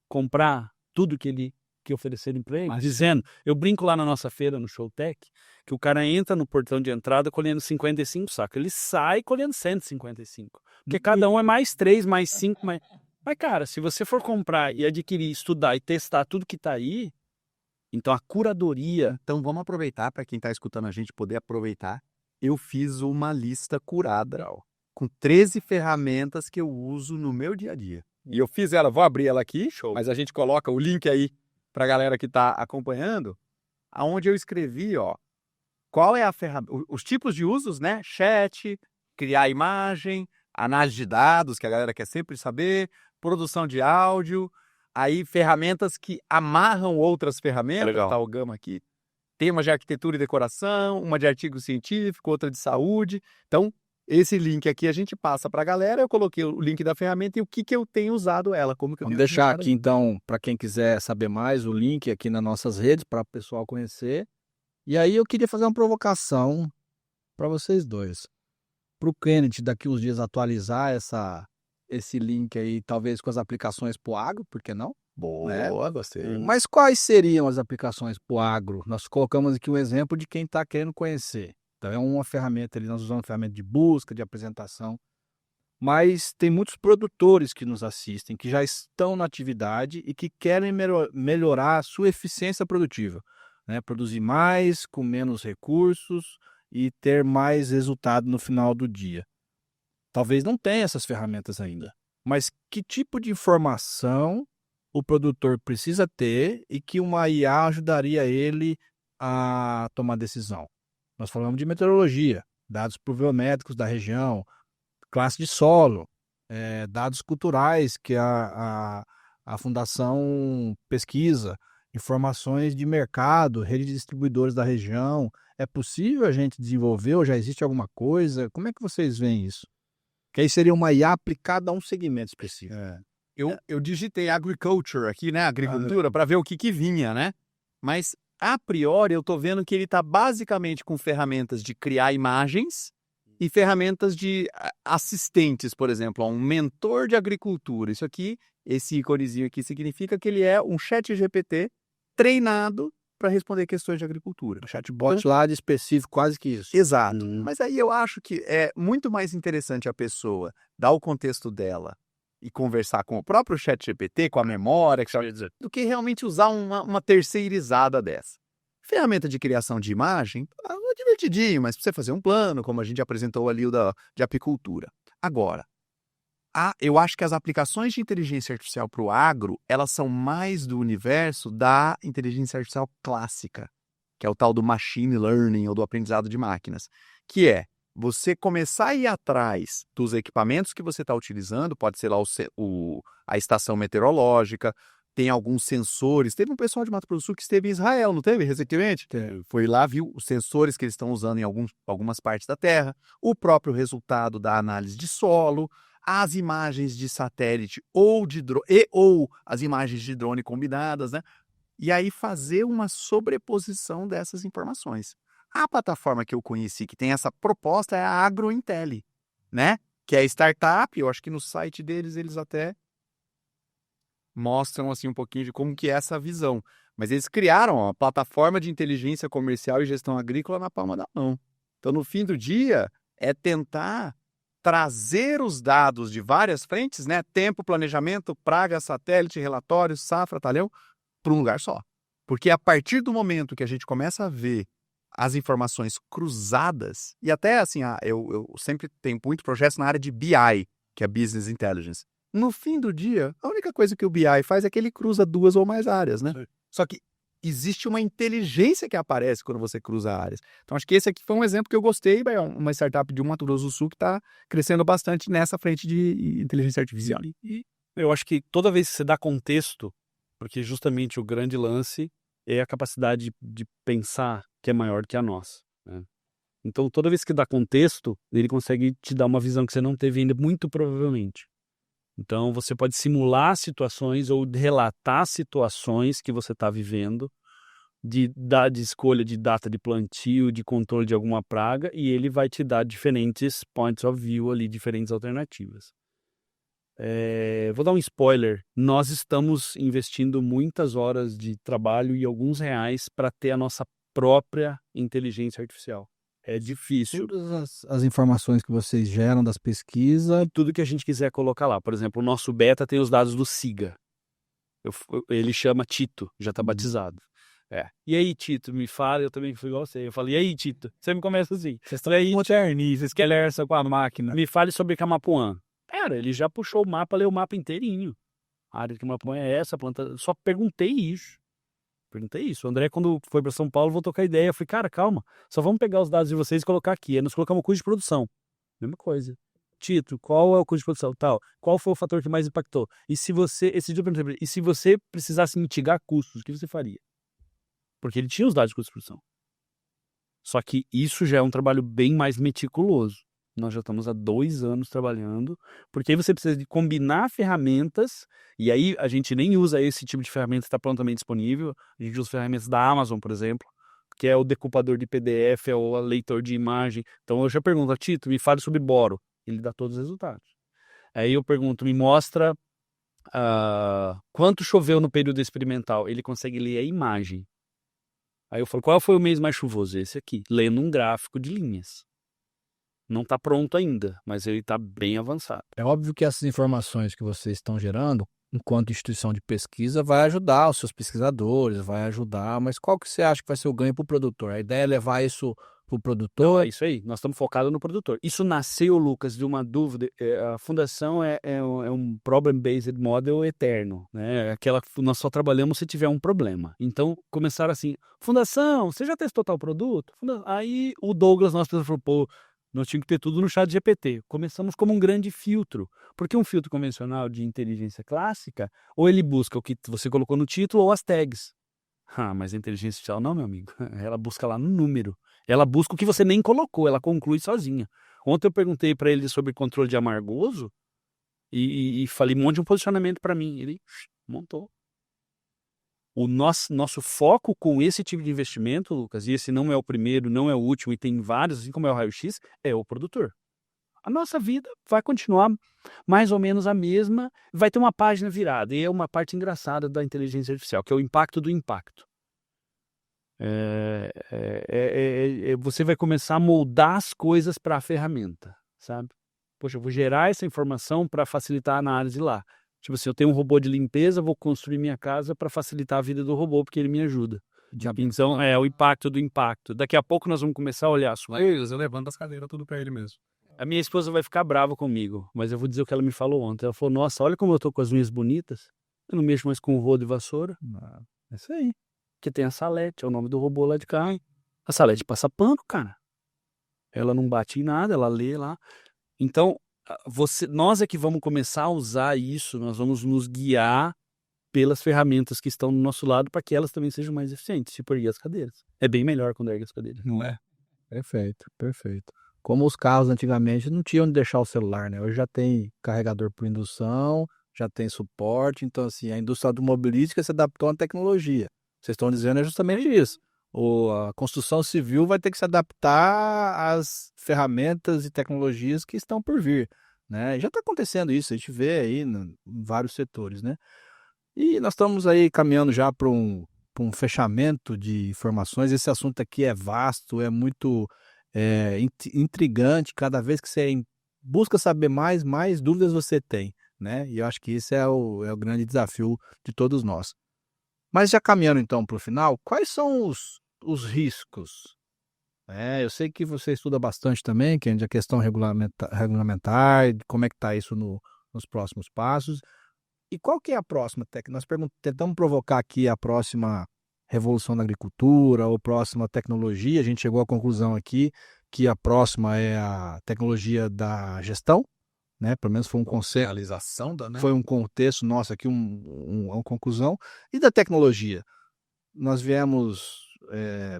comprar tudo que oferecerem para ele? Dizendo, eu brinco lá na nossa feira, no Showtech, que o cara entra no portão de entrada colhendo 55 sacos, ele sai colhendo 155, porque cada um é mais 3, mais 5, mais... Mas, cara, se você for comprar e adquirir, estudar e testar tudo que tá aí, então a curadoria... Então vamos aproveitar, para quem está escutando a gente poder aproveitar, eu fiz uma lista curada, com 13 ferramentas que eu uso no meu dia a dia. E eu fiz ela, vou abrir ela aqui, mas a gente coloca o link aí para a galera que está acompanhando, aonde eu escrevi, qual é a ferramenta, os tipos de usos, né? Chat, criar imagem, análise de dados, que a galera quer sempre saber, produção de áudio, aí ferramentas que amarram outras ferramentas, Legal. tá o Gama aqui. Tem uma de arquitetura e decoração, uma de artigo científico, outra de saúde. Então, esse link aqui a gente passa para a galera. Eu coloquei o link da ferramenta e o que eu tenho usado ela, como que eu Vamos tenho deixar usado aqui, então, para quem quiser saber mais, o link aqui nas nossas redes, para o pessoal conhecer. E aí eu queria fazer uma provocação para vocês dois. Para o Kenneth, daqui uns dias, atualizar esse link aí, talvez com as aplicações para o agro, por que não? Boa, gostei. Mas quais seriam as aplicações para o agro? Nós colocamos aqui um exemplo de quem está querendo conhecer. Então é uma ferramenta ali, nós usamos ferramenta de busca, de apresentação. Mas tem muitos produtores que nos assistem, que já estão na atividade e que querem melhorar a sua eficiência produtiva, né? Produzir mais, com menos recursos e ter mais resultado no final do dia. Talvez não tenha essas ferramentas ainda, mas que tipo de informação o produtor precisa ter e que uma IA ajudaria ele a tomar decisão? Nós falamos de meteorologia, dados pluviométricos da região, classe de solo, dados culturais que a Fundação pesquisa, informações de mercado, rede de distribuidores da região. É possível a gente desenvolver ou já existe alguma coisa? Como é que vocês veem isso? Que aí seria uma IA aplicada a um segmento específico. Eu digitei agriculture aqui, né? Agricultura, para ver o que vinha, né? Mas, a priori, eu tô vendo que ele tá basicamente com ferramentas de criar imagens e ferramentas de assistentes, por exemplo, um mentor de agricultura. Isso aqui, esse íconezinho aqui, significa que ele é um chat GPT treinado para responder questões de agricultura. Um chatbot lá de específico, quase que isso. Exato. Mas aí eu acho que é muito mais interessante a pessoa dar o contexto dela e conversar com o próprio chat GPT, com a memória, do que realmente usar uma terceirizada dessa. Ferramenta de criação de imagem, é divertidinho, mas para você fazer um plano, como a gente apresentou ali o de apicultura. Agora, eu acho que as aplicações de inteligência artificial para o agro, elas são mais do universo da inteligência artificial clássica, que é o tal do machine learning ou do aprendizado de máquinas, que é você começar a ir atrás dos equipamentos que você está utilizando, pode ser lá a estação meteorológica, tem alguns sensores. Teve um pessoal de Mato Grosso do Sul que esteve em Israel, não teve recentemente? Foi lá, viu os sensores que eles estão usando em algumas partes da Terra, o próprio resultado da análise de solo, as imagens de satélite ou as imagens de drone combinadas, né? E aí fazer uma sobreposição dessas informações. A plataforma que eu conheci que tem essa proposta é a AgroIntelli, né? Que é startup, eu acho que no site deles eles até mostram assim um pouquinho de como que é essa visão. Mas eles criaram uma plataforma de inteligência comercial e gestão agrícola na palma da mão. Então, no fim do dia, é tentar trazer os dados de várias frentes, né? Tempo, planejamento, praga, satélite, relatório, safra, talhão, para um lugar só. Porque a partir do momento que a gente começa a ver as informações cruzadas, e até assim, eu sempre tenho muito projetos na área de BI, que é Business Intelligence. No fim do dia, a única coisa que o BI faz é que ele cruza duas ou mais áreas, né? Sim. Só que existe uma inteligência que aparece quando você cruza áreas. Então, acho que esse aqui foi um exemplo que eu gostei, é uma startup de Mato Grosso do Sul que está crescendo bastante nessa frente de inteligência artificial. E eu acho que toda vez que você dá contexto, porque justamente o grande lance é a capacidade de pensar que é maior que a nossa, né? Então, toda vez que dá contexto, ele consegue te dar uma visão que você não teve ainda, muito provavelmente. Então, você pode simular situações ou relatar situações que você está vivendo, de escolha de data de plantio, de controle de alguma praga, e ele vai te dar diferentes points of view ali, diferentes alternativas. Vou dar um spoiler. Nós estamos investindo muitas horas de trabalho e alguns reais para ter a nossa própria inteligência artificial. É difícil. Todas as informações que vocês geram das pesquisas. Tudo que a gente quiser colocar lá. Por exemplo, o nosso beta tem os dados do SIGA. Ele chama Tito, já está batizado. E aí, Tito, me fala, eu também fui igual você. Eu falei, e aí, Tito? Você me começa assim. Vocês estão aí, moderni, vocês querem conversa com a máquina. Me fale sobre Camapuã. Pera, ele já puxou o mapa, leu o mapa inteirinho. A área de Camapuã é essa, planta. Só perguntei isso. Perguntei isso. O André, quando foi para São Paulo, voltou com a ideia. Eu falei, cara, calma, só vamos pegar os dados de vocês e colocar aqui. Aí nós colocamos o custo de produção. Mesma coisa. Título, qual é o custo de produção? Tal. Qual foi o fator que mais impactou? E se você, esse dia eu perguntei pra ele, e se você precisasse mitigar custos, o que você faria? Porque ele tinha os dados de custo de produção. Só que isso já é um trabalho bem mais meticuloso. Nós já estamos há 2 anos trabalhando, porque aí você precisa de combinar ferramentas, e aí a gente nem usa esse tipo de ferramenta que está prontamente disponível, a gente usa ferramentas da Amazon, por exemplo, que é o decoupador de PDF, é o leitor de imagem. Então eu já pergunto, Tito, me fale sobre boro. Ele dá todos os resultados. Aí eu pergunto, me mostra quanto choveu no período experimental. Ele consegue ler a imagem. Aí eu falo, qual foi o mês mais chuvoso? Esse aqui, lendo um gráfico de linhas. Não está pronto ainda, mas ele está bem avançado. É óbvio que essas informações que vocês estão gerando, enquanto instituição de pesquisa, vai ajudar os seus pesquisadores, vai ajudar, mas qual que você acha que vai ser o ganho para o produtor? A ideia é levar isso para o produtor? É isso aí, nós estamos focados no produtor. Isso nasceu, Lucas, de uma dúvida. A fundação é um problem-based model eterno, né? Nós só trabalhamos se tiver um problema. Então, começaram assim, fundação, você já testou tal produto? Aí o Douglas, nosso pessoal, falou, pô, nós tínhamos que ter tudo no chat GPT. Começamos como um grande filtro, porque um filtro convencional de inteligência clássica, ou ele busca o que você colocou no título ou as tags. Mas a inteligência artificial não, meu amigo. Ela busca lá no número. Ela busca o que você nem colocou, ela conclui sozinha. Ontem eu perguntei para ele sobre controle de amargoso e falei um monte de um posicionamento para mim. Ele montou. O nosso foco com esse tipo de investimento, Lucas, e esse não é o primeiro, não é o último, e tem vários, assim como é o raio-x, é o produtor. A nossa vida vai continuar mais ou menos a mesma, vai ter uma página virada, e é uma parte engraçada da inteligência artificial, que é o impacto do impacto. Você vai começar a moldar as coisas para a ferramenta, sabe? Poxa, eu vou gerar essa informação para facilitar a análise lá. Tipo assim, eu tenho um robô de limpeza, vou construir minha casa para facilitar a vida do robô, porque ele me ajuda. Então, é o impacto do impacto. Daqui a pouco nós vamos começar a olhar as coisas, Eu levanto as cadeiras tudo para ele mesmo. A minha esposa vai ficar brava comigo, mas eu vou dizer o que ela me falou ontem. Ela falou, nossa, olha como eu tô com as unhas bonitas. Eu não mexo mais com o rodo e vassoura. É isso aí. Que tem a Salete, é o nome do robô lá de cá. A Salete passa pano, cara. Ela não bate em nada, ela lê lá. Então, nós é que vamos começar a usar isso, nós vamos nos guiar pelas ferramentas que estão do nosso lado para que elas também sejam mais eficientes, tipo erguer as cadeiras. É bem melhor quando ergue as cadeiras. Não é? Perfeito, perfeito. Como os carros antigamente não tinham onde deixar o celular, né? Hoje já tem carregador por indução, já tem suporte, então assim, a indústria automobilística se adaptou à tecnologia. Vocês estão dizendo é justamente isso. A construção civil vai ter que se adaptar às ferramentas e tecnologias que estão por vir, né? E já está acontecendo isso, a gente vê aí em vários setores, né? E nós estamos aí caminhando já para um fechamento de informações. Esse assunto aqui é vasto, é muito intrigante. Cada vez que você busca saber mais dúvidas você tem, né? E eu acho que isso é o grande desafio de todos nós. Mas já caminhando então para o final, quais são os riscos? Eu sei que você estuda bastante também, que é a questão regulamentar, como é que está isso nos próximos passos. E qual que é a próxima técnica? Nós tentamos provocar aqui a próxima revolução da agricultura ou próxima tecnologia. A gente chegou à conclusão aqui que a próxima é a tecnologia da gestão, né? Pelo menos foi um conceito. Realização né? Foi um contexto nosso aqui, uma conclusão. E da tecnologia? Nós viemos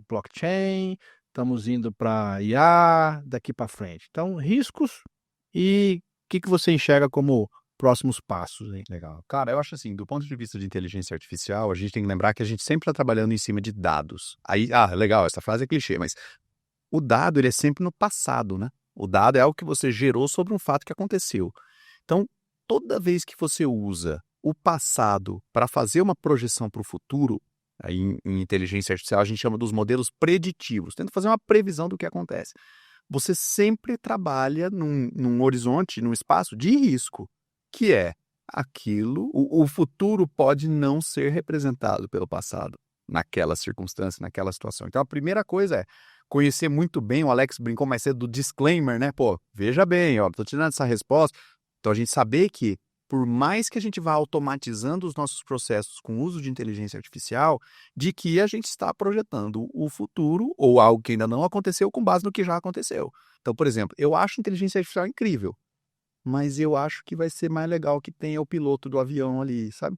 blockchain, estamos indo para IA, daqui para frente. Então, riscos e o que você enxerga como próximos passos, hein? Legal. Cara, eu acho assim, do ponto de vista de inteligência artificial, a gente tem que lembrar que a gente sempre está trabalhando em cima de dados. Aí, legal, essa frase é clichê, mas o dado, ele é sempre no passado, né? O dado é algo que você gerou sobre um fato que aconteceu. Então, toda vez que você usa o passado para fazer uma projeção para o futuro, aí em inteligência artificial a gente chama dos modelos preditivos, tenta fazer uma previsão do que acontece. Você sempre trabalha num horizonte, num espaço de risco, que é aquilo, o futuro pode não ser representado pelo passado, naquela circunstância, naquela situação. Então, a primeira coisa é conhecer muito bem, o Alex brincou mais cedo do disclaimer, né? Pô, veja bem, tô te dando essa resposta. Então, a gente saber que por mais que a gente vá automatizando os nossos processos com o uso de inteligência artificial, de que a gente está projetando o futuro ou algo que ainda não aconteceu com base no que já aconteceu. Então, por exemplo, eu acho a inteligência artificial incrível, mas eu acho que vai ser mais legal que tenha o piloto do avião ali, sabe?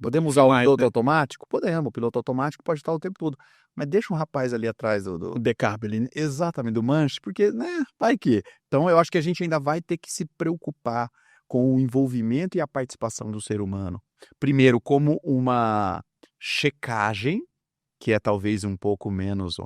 Podemos usar o piloto automático? Podemos, o piloto automático pode estar o tempo todo, mas deixa um rapaz ali atrás do O decap ali, né? exatamente, do manche, porque, né, vai que. Então, eu acho que a gente ainda vai ter que se preocupar com o envolvimento e a participação do ser humano. Primeiro, como uma checagem, que é talvez um pouco menos,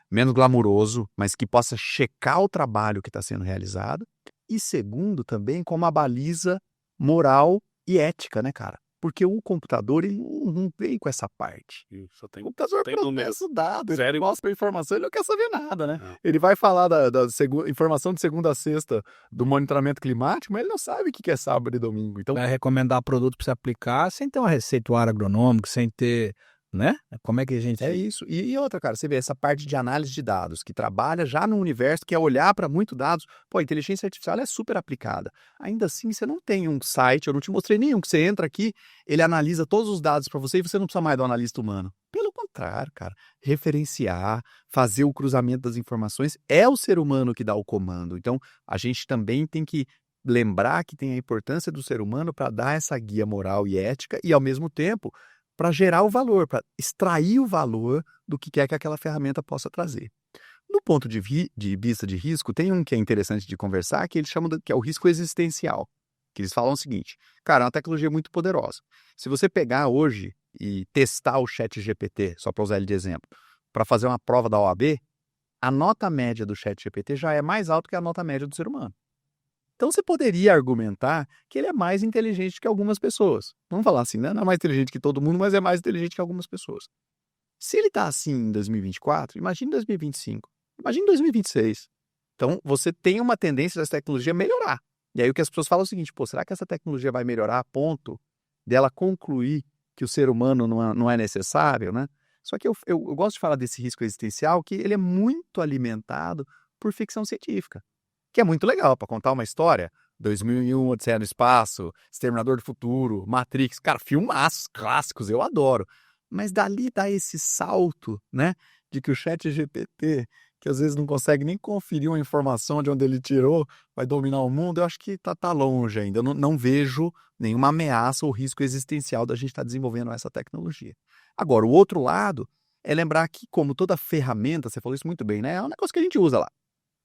menos glamuroso, mas que possa checar o trabalho que está sendo realizado. E segundo, também, como a baliza moral e ética, né, cara? Porque o computador, ele não vem com essa parte. Só tem, O computador tem número. processa o dado, ele Sério? mostra a informação, ele não quer saber nada, né? Não. Ele vai falar da informação de segunda a sexta do monitoramento climático, mas ele não sabe o que é sábado e domingo. Então, Vai recomendar produto para você aplicar sem ter uma receituário agronômico, sem ter, né? Como é que a gente... é isso. E outra, cara, você vê essa parte de análise de dados, que trabalha já no universo, que é olhar para muito dados. Pô, a inteligência artificial é super aplicada. Ainda assim, você não tem um site, eu não te mostrei nenhum, que você entra aqui, ele analisa todos os dados para você e você não precisa mais do analista humano. Pelo contrário, cara, referenciar, fazer o cruzamento das informações, é o ser humano que dá o comando. Então, a gente também tem que lembrar que tem a importância do ser humano para dar essa guia moral e ética e, ao mesmo tempo, para gerar o valor, para extrair o valor do que quer que aquela ferramenta possa trazer. No ponto de vista de risco, tem um que é interessante de conversar, que eles chamam que é o risco existencial. Que eles falam o seguinte, cara, é uma tecnologia muito poderosa. Se você pegar hoje e testar o ChatGPT, só para usar ele de exemplo, para fazer uma prova da OAB, a nota média do ChatGPT já é mais alta que a nota média do ser humano. Então, você poderia argumentar que ele é mais inteligente que algumas pessoas. Vamos falar assim, né? Não é mais inteligente que todo mundo, mas é mais inteligente que algumas pessoas. Se ele está assim em 2024, imagine em 2025, imagine em 2026. Então, você tem uma tendência dessa tecnologia melhorar. E aí o que as pessoas falam é o seguinte, pô, será que essa tecnologia vai melhorar a ponto dela concluir que o ser humano não é necessário, né? Só que eu gosto de falar desse risco existencial, que ele é muito alimentado por ficção científica. Que é muito legal para contar uma história. 2001, Odisseia no Espaço, Exterminador do Futuro, Matrix. Cara, filmaços clássicos, eu adoro. Mas dali dá esse salto, né? De que o ChatGPT, que às vezes não consegue nem conferir uma informação de onde ele tirou, vai dominar o mundo. Eu acho que tá longe ainda. Eu não vejo nenhuma ameaça ou risco existencial da gente estar desenvolvendo essa tecnologia. Agora, o outro lado é lembrar que, como toda ferramenta, você falou isso muito bem, né? É um negócio que a gente usa lá.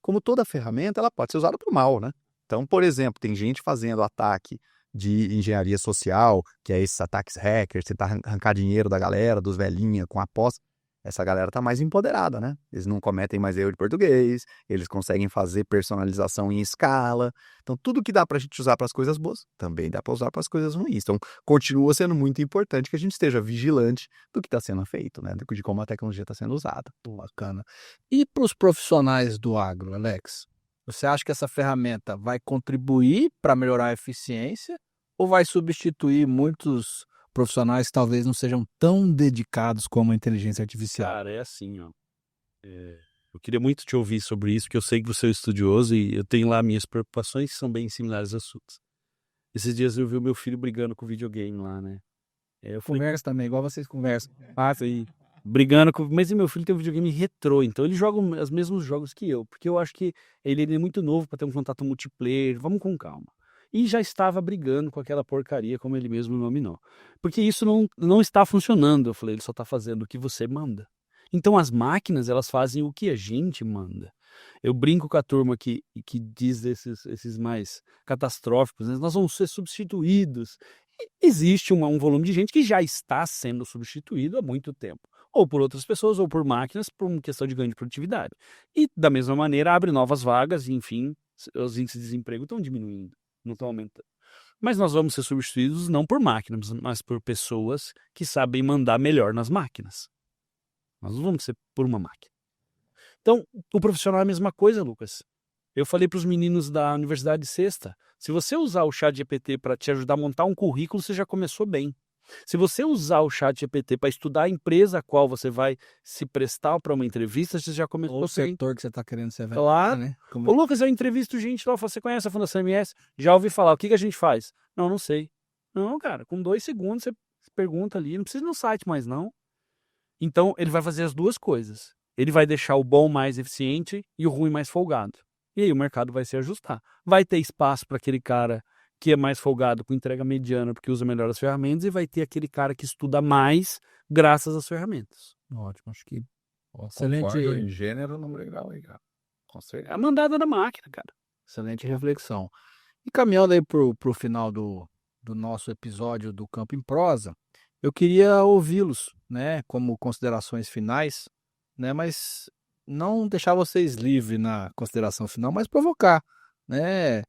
Como toda ferramenta, ela pode ser usada para o mal, né? Então, por exemplo, tem gente fazendo ataque de engenharia social, que é esses ataques hackers, tentar arrancar dinheiro da galera, dos velhinhos, com aposta. Essa galera tá mais empoderada, né? Eles não cometem mais erro de português, eles conseguem fazer personalização em escala. Então, tudo que dá para a gente usar para as coisas boas, também dá para usar para as coisas ruins. Então, continua sendo muito importante que a gente esteja vigilante do que está sendo feito, né? De como a tecnologia está sendo usada. Bacana. E para os profissionais do agro, Alex? Você acha que essa ferramenta vai contribuir para melhorar a eficiência ou vai substituir muitos profissionais que talvez não sejam tão dedicados como a inteligência artificial? Cara, é assim, ó. Eu queria muito te ouvir sobre isso, porque eu sei que você é um estudioso e eu tenho lá minhas preocupações que são bem similares às suas. Esses dias eu vi o meu filho brigando com o videogame lá, né? Eu falei, Conversa também, igual vocês conversam. brigando com... Mas meu filho tem um videogame retrô, então ele joga os mesmos jogos que eu, porque eu acho que ele é muito novo para ter um contato multiplayer, vamos com calma. E já estava brigando com aquela porcaria, como ele mesmo nominou. Porque isso não está funcionando. Eu falei, ele só está fazendo o que você manda. Então as máquinas, elas fazem o que a gente manda. Eu brinco com a turma que diz esses mais catastróficos, né? Nós vamos ser substituídos. E existe um volume de gente que já está sendo substituído há muito tempo. Ou por outras pessoas, ou por máquinas, por uma questão de ganho de produtividade. E da mesma maneira abre novas vagas e, enfim, os índices de desemprego estão diminuindo. Não estão aumentando. Mas nós vamos ser substituídos não por máquinas, mas por pessoas que sabem mandar melhor nas máquinas. Nós não vamos ser por uma máquina. Então, o profissional é a mesma coisa, Lucas. Eu falei para os meninos da Universidade de Sexta, se você usar o ChatGPT para te ajudar a montar um currículo, você já começou bem. Se você usar o ChatGPT para estudar a empresa a qual você vai se prestar para uma entrevista, você já começou Ou o a ter. setor que você está querendo ser Claro. né? Ô, Lucas, eu entrevisto gente lá, eu falo, você conhece a Fundação MS? Já ouvi falar, o que a gente faz? Não, não sei. Não, cara, com 2 segundos você pergunta ali, não precisa ir no site mais não. Então, ele vai fazer as duas coisas. Ele vai deixar o bom mais eficiente e o ruim mais folgado. E aí o mercado vai se ajustar. Vai ter espaço para aquele cara que é mais folgado com entrega mediana porque usa melhor as ferramentas e vai ter aquele cara que estuda mais graças às ferramentas. Ótimo, acho que Concordo excelente, em gênero, número e grau aí, cara. Com É certeza. a mandada da máquina, cara. excelente reflexão. E caminhando aí pro final do nosso episódio do Campo em Prosa, eu queria ouvi-los, né, como considerações finais, né, mas não deixar vocês livres na consideração final, mas provocar, né?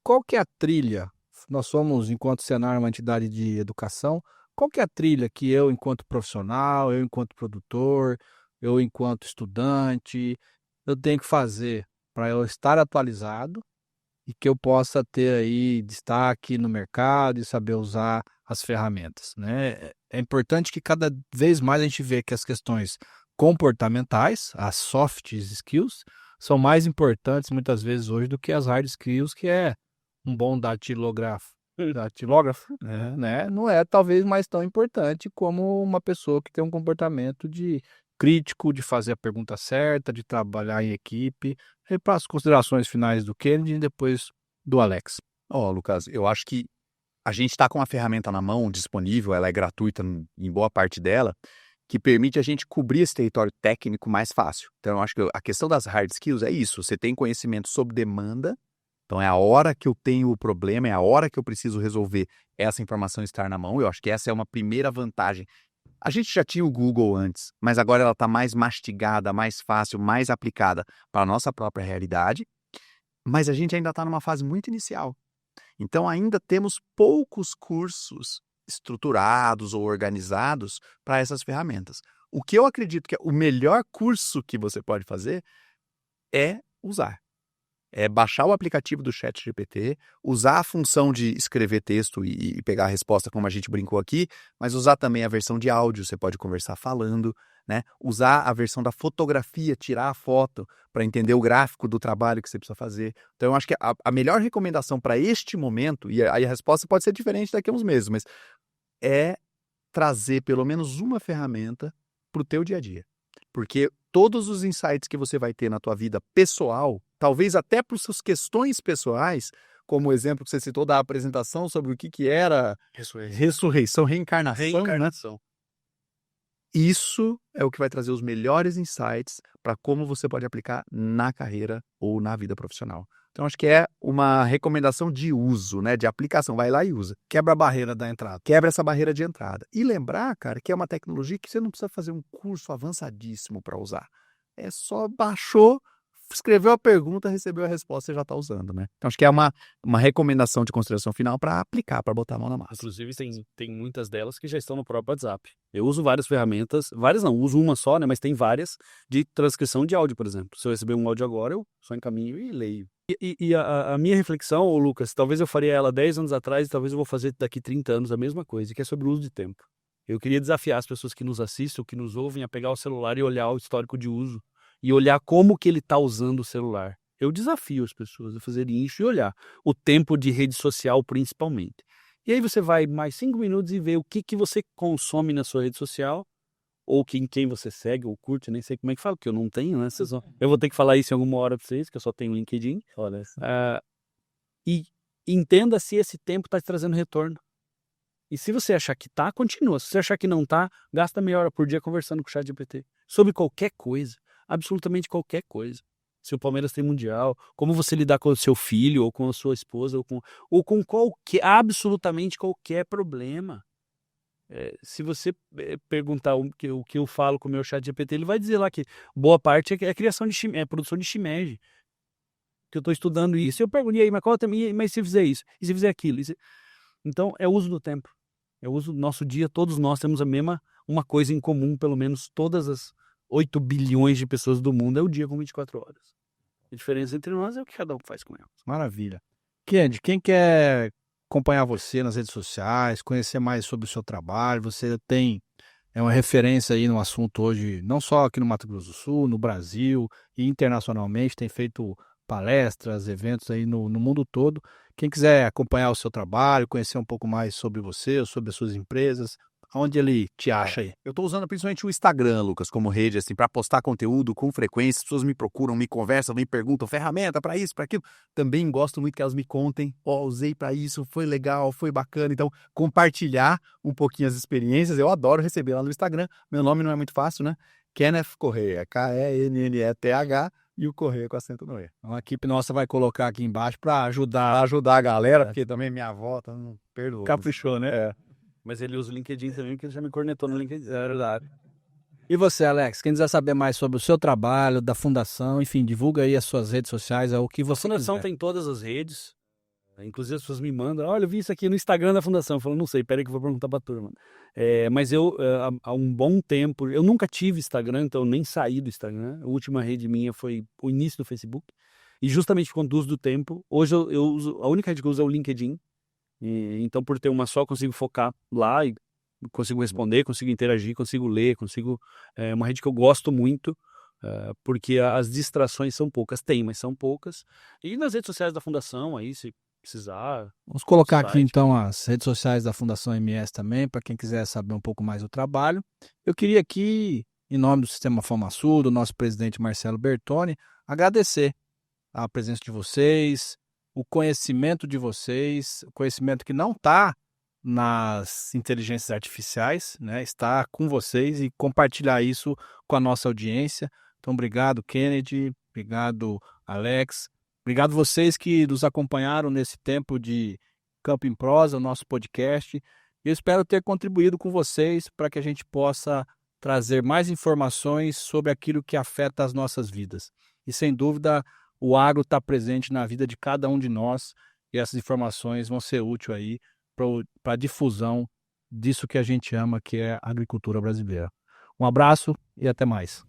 Qual que é a trilha? Nós somos, enquanto Senar, uma entidade de educação, qual que é a trilha que eu, enquanto profissional, eu, enquanto produtor, eu, enquanto estudante, eu tenho que fazer para eu estar atualizado e que eu possa ter aí destaque no mercado e saber usar as ferramentas, né? É importante que cada vez mais a gente vê que as questões comportamentais, as soft skills, são mais importantes muitas vezes hoje do que as hard skills, que é um bom datilógrafo, né? Não é talvez mais tão importante como uma pessoa que tem um comportamento de crítico, de fazer a pergunta certa, de trabalhar em equipe. E para as considerações finais do Kennedy e depois do Alex. Ó, Lucas, eu acho que a gente está com uma ferramenta na mão, disponível, ela é gratuita em boa parte dela, que permite a gente cobrir esse território técnico mais fácil. Então, eu acho que a questão das hard skills é isso, você tem conhecimento sob demanda, então é a hora que eu tenho o problema, é a hora que eu preciso resolver essa informação estar na mão, eu acho que essa é uma primeira vantagem. A gente já tinha o Google antes, mas agora ela está mais mastigada, mais fácil, mais aplicada para a nossa própria realidade, mas a gente ainda está numa fase muito inicial. Então, ainda temos poucos cursos estruturados ou organizados para essas ferramentas. O que eu acredito que é o melhor curso que você pode fazer é usar. É baixar o aplicativo do ChatGPT, usar a função de escrever texto e pegar a resposta, como a gente brincou aqui, mas usar também a versão de áudio, você pode conversar falando, né? Usar a versão da fotografia, tirar a foto para entender o gráfico do trabalho que você precisa fazer. Então, eu acho que a melhor recomendação para este momento, e aí a resposta pode ser diferente daqui a uns meses, mas é trazer pelo menos uma ferramenta para o teu dia a dia. Porque todos os insights que você vai ter na tua vida pessoal, talvez até para as suas questões pessoais, como o exemplo que você citou da apresentação sobre o que era ressurreição, reencarnação, né? Isso é o que vai trazer os melhores insights para como você pode aplicar na carreira ou na vida profissional. Então, acho que é uma recomendação de uso, né? De aplicação. Vai lá e usa. Quebra a barreira da entrada. Quebra essa barreira de entrada. E lembrar, cara, que é uma tecnologia que você não precisa fazer um curso avançadíssimo para usar. É só baixou, escreveu a pergunta, recebeu a resposta, você já está usando, né? Então, acho que é uma recomendação de consideração final para aplicar, para botar a mão na massa. Inclusive, tem muitas delas que já estão no próprio WhatsApp. Eu uso várias ferramentas, várias não, uso uma só, né? Mas tem várias de transcrição de áudio, por exemplo. Se eu receber um áudio agora, eu só encaminho e leio. E a minha reflexão, ô Lucas, talvez eu faria ela 10 anos atrás e talvez eu vou fazer daqui 30 anos a mesma coisa, que é sobre o uso de tempo. Eu queria desafiar as pessoas que nos assistem, que nos ouvem, a pegar o celular e olhar o histórico de uso e olhar como que ele está usando o celular. Eu desafio as pessoas a fazerem isso e olhar o tempo de rede social principalmente. E aí você vai mais 5 minutos e vê o que você consome na sua rede social, ou quem você segue ou curte, nem sei como é que fala, porque eu não tenho, né? Eu vou ter que falar isso em alguma hora para vocês, que eu só tenho LinkedIn. Olha. E entenda se esse tempo está te trazendo retorno. E se você achar que tá, continua. Se você achar que não tá, gasta meia hora por dia conversando com o ChatGPT. Sobre qualquer coisa. Absolutamente qualquer coisa. Se o Palmeiras tem mundial, como você lidar com o seu filho, ou com a sua esposa, ou com absolutamente qualquer problema. Se você perguntar o que eu falo com o meu ChatGPT, ele vai dizer lá que boa parte é criação de produção de shimeji. Que eu estou estudando isso. E eu pergunto, e aí, mas se eu fizer isso? E se eu fizer aquilo? Então, é o uso do tempo. É o uso do nosso dia. Todos nós temos uma coisa em comum, pelo menos todas as 8 bilhões de pessoas do mundo, é o dia com 24 horas. A diferença entre nós é o que cada um faz com elas. Maravilha. Kendi, quem quer acompanhar você nas redes sociais, conhecer mais sobre o seu trabalho. Você é uma referência aí no assunto hoje, não só aqui no Mato Grosso do Sul, no Brasil e internacionalmente, tem feito palestras, eventos aí no mundo todo. Quem quiser acompanhar o seu trabalho, conhecer um pouco mais sobre você, sobre as suas empresas, onde ele te acha aí? Eu tô usando principalmente o Instagram, Lucas, como rede, assim, para postar conteúdo com frequência. As pessoas me procuram, me conversam, me perguntam ferramenta para isso, para aquilo. Também gosto muito que elas me contem, usei para isso, foi legal, foi bacana. Então, compartilhar um pouquinho as experiências, eu adoro receber lá no Instagram. Meu nome não é muito fácil, né? Kenneth Correia, Kenneth, e o Correia com acento no E. Então, a equipe nossa vai colocar aqui embaixo para ajudar. Pra ajudar a galera, porque também minha avó não perdoa. Caprichou, né? É. Mas ele usa o LinkedIn também, porque ele já me cornetou no LinkedIn. É verdade. E você, Alex, quem quiser saber mais sobre o seu trabalho, da fundação, enfim, divulga aí as suas redes sociais, é o que A você fundação quiser. tem todas as redes. Inclusive as pessoas me mandam, olha, eu vi isso aqui no Instagram da fundação. Eu falo, não sei, peraí que eu vou perguntar pra turma. Mas eu, há um bom tempo, eu nunca tive Instagram, então eu nem saí do Instagram. A última rede minha foi o início do Facebook. E justamente por conta do uso do tempo, hoje eu uso, a única rede que eu uso é o LinkedIn. Então, por ter uma só, eu consigo focar lá e consigo responder, consigo interagir, consigo ler, é uma rede que eu gosto muito, porque as distrações são poucas. Tem, mas são poucas. E nas redes sociais da fundação, aí, se precisar. Vamos colocar aqui site. então as redes sociais da Fundação MS também, para quem quiser saber um pouco mais do trabalho. Eu queria aqui, em nome do Sistema FamaSul, do nosso presidente Marcelo Bertoni, agradecer a presença de vocês, o conhecimento de vocês, o conhecimento que não está nas inteligências artificiais, né? Está com vocês e compartilhar isso com a nossa audiência. Então, obrigado, Kennedy, obrigado, Alex, obrigado vocês que nos acompanharam nesse tempo de Campo em Prosa, o nosso podcast. Eu espero ter contribuído com vocês para que a gente possa trazer mais informações sobre aquilo que afeta as nossas vidas. E, sem dúvida, o agro está presente na vida de cada um de nós e essas informações vão ser úteis aí para a difusão disso que a gente ama, que é a agricultura brasileira. Um abraço e até mais.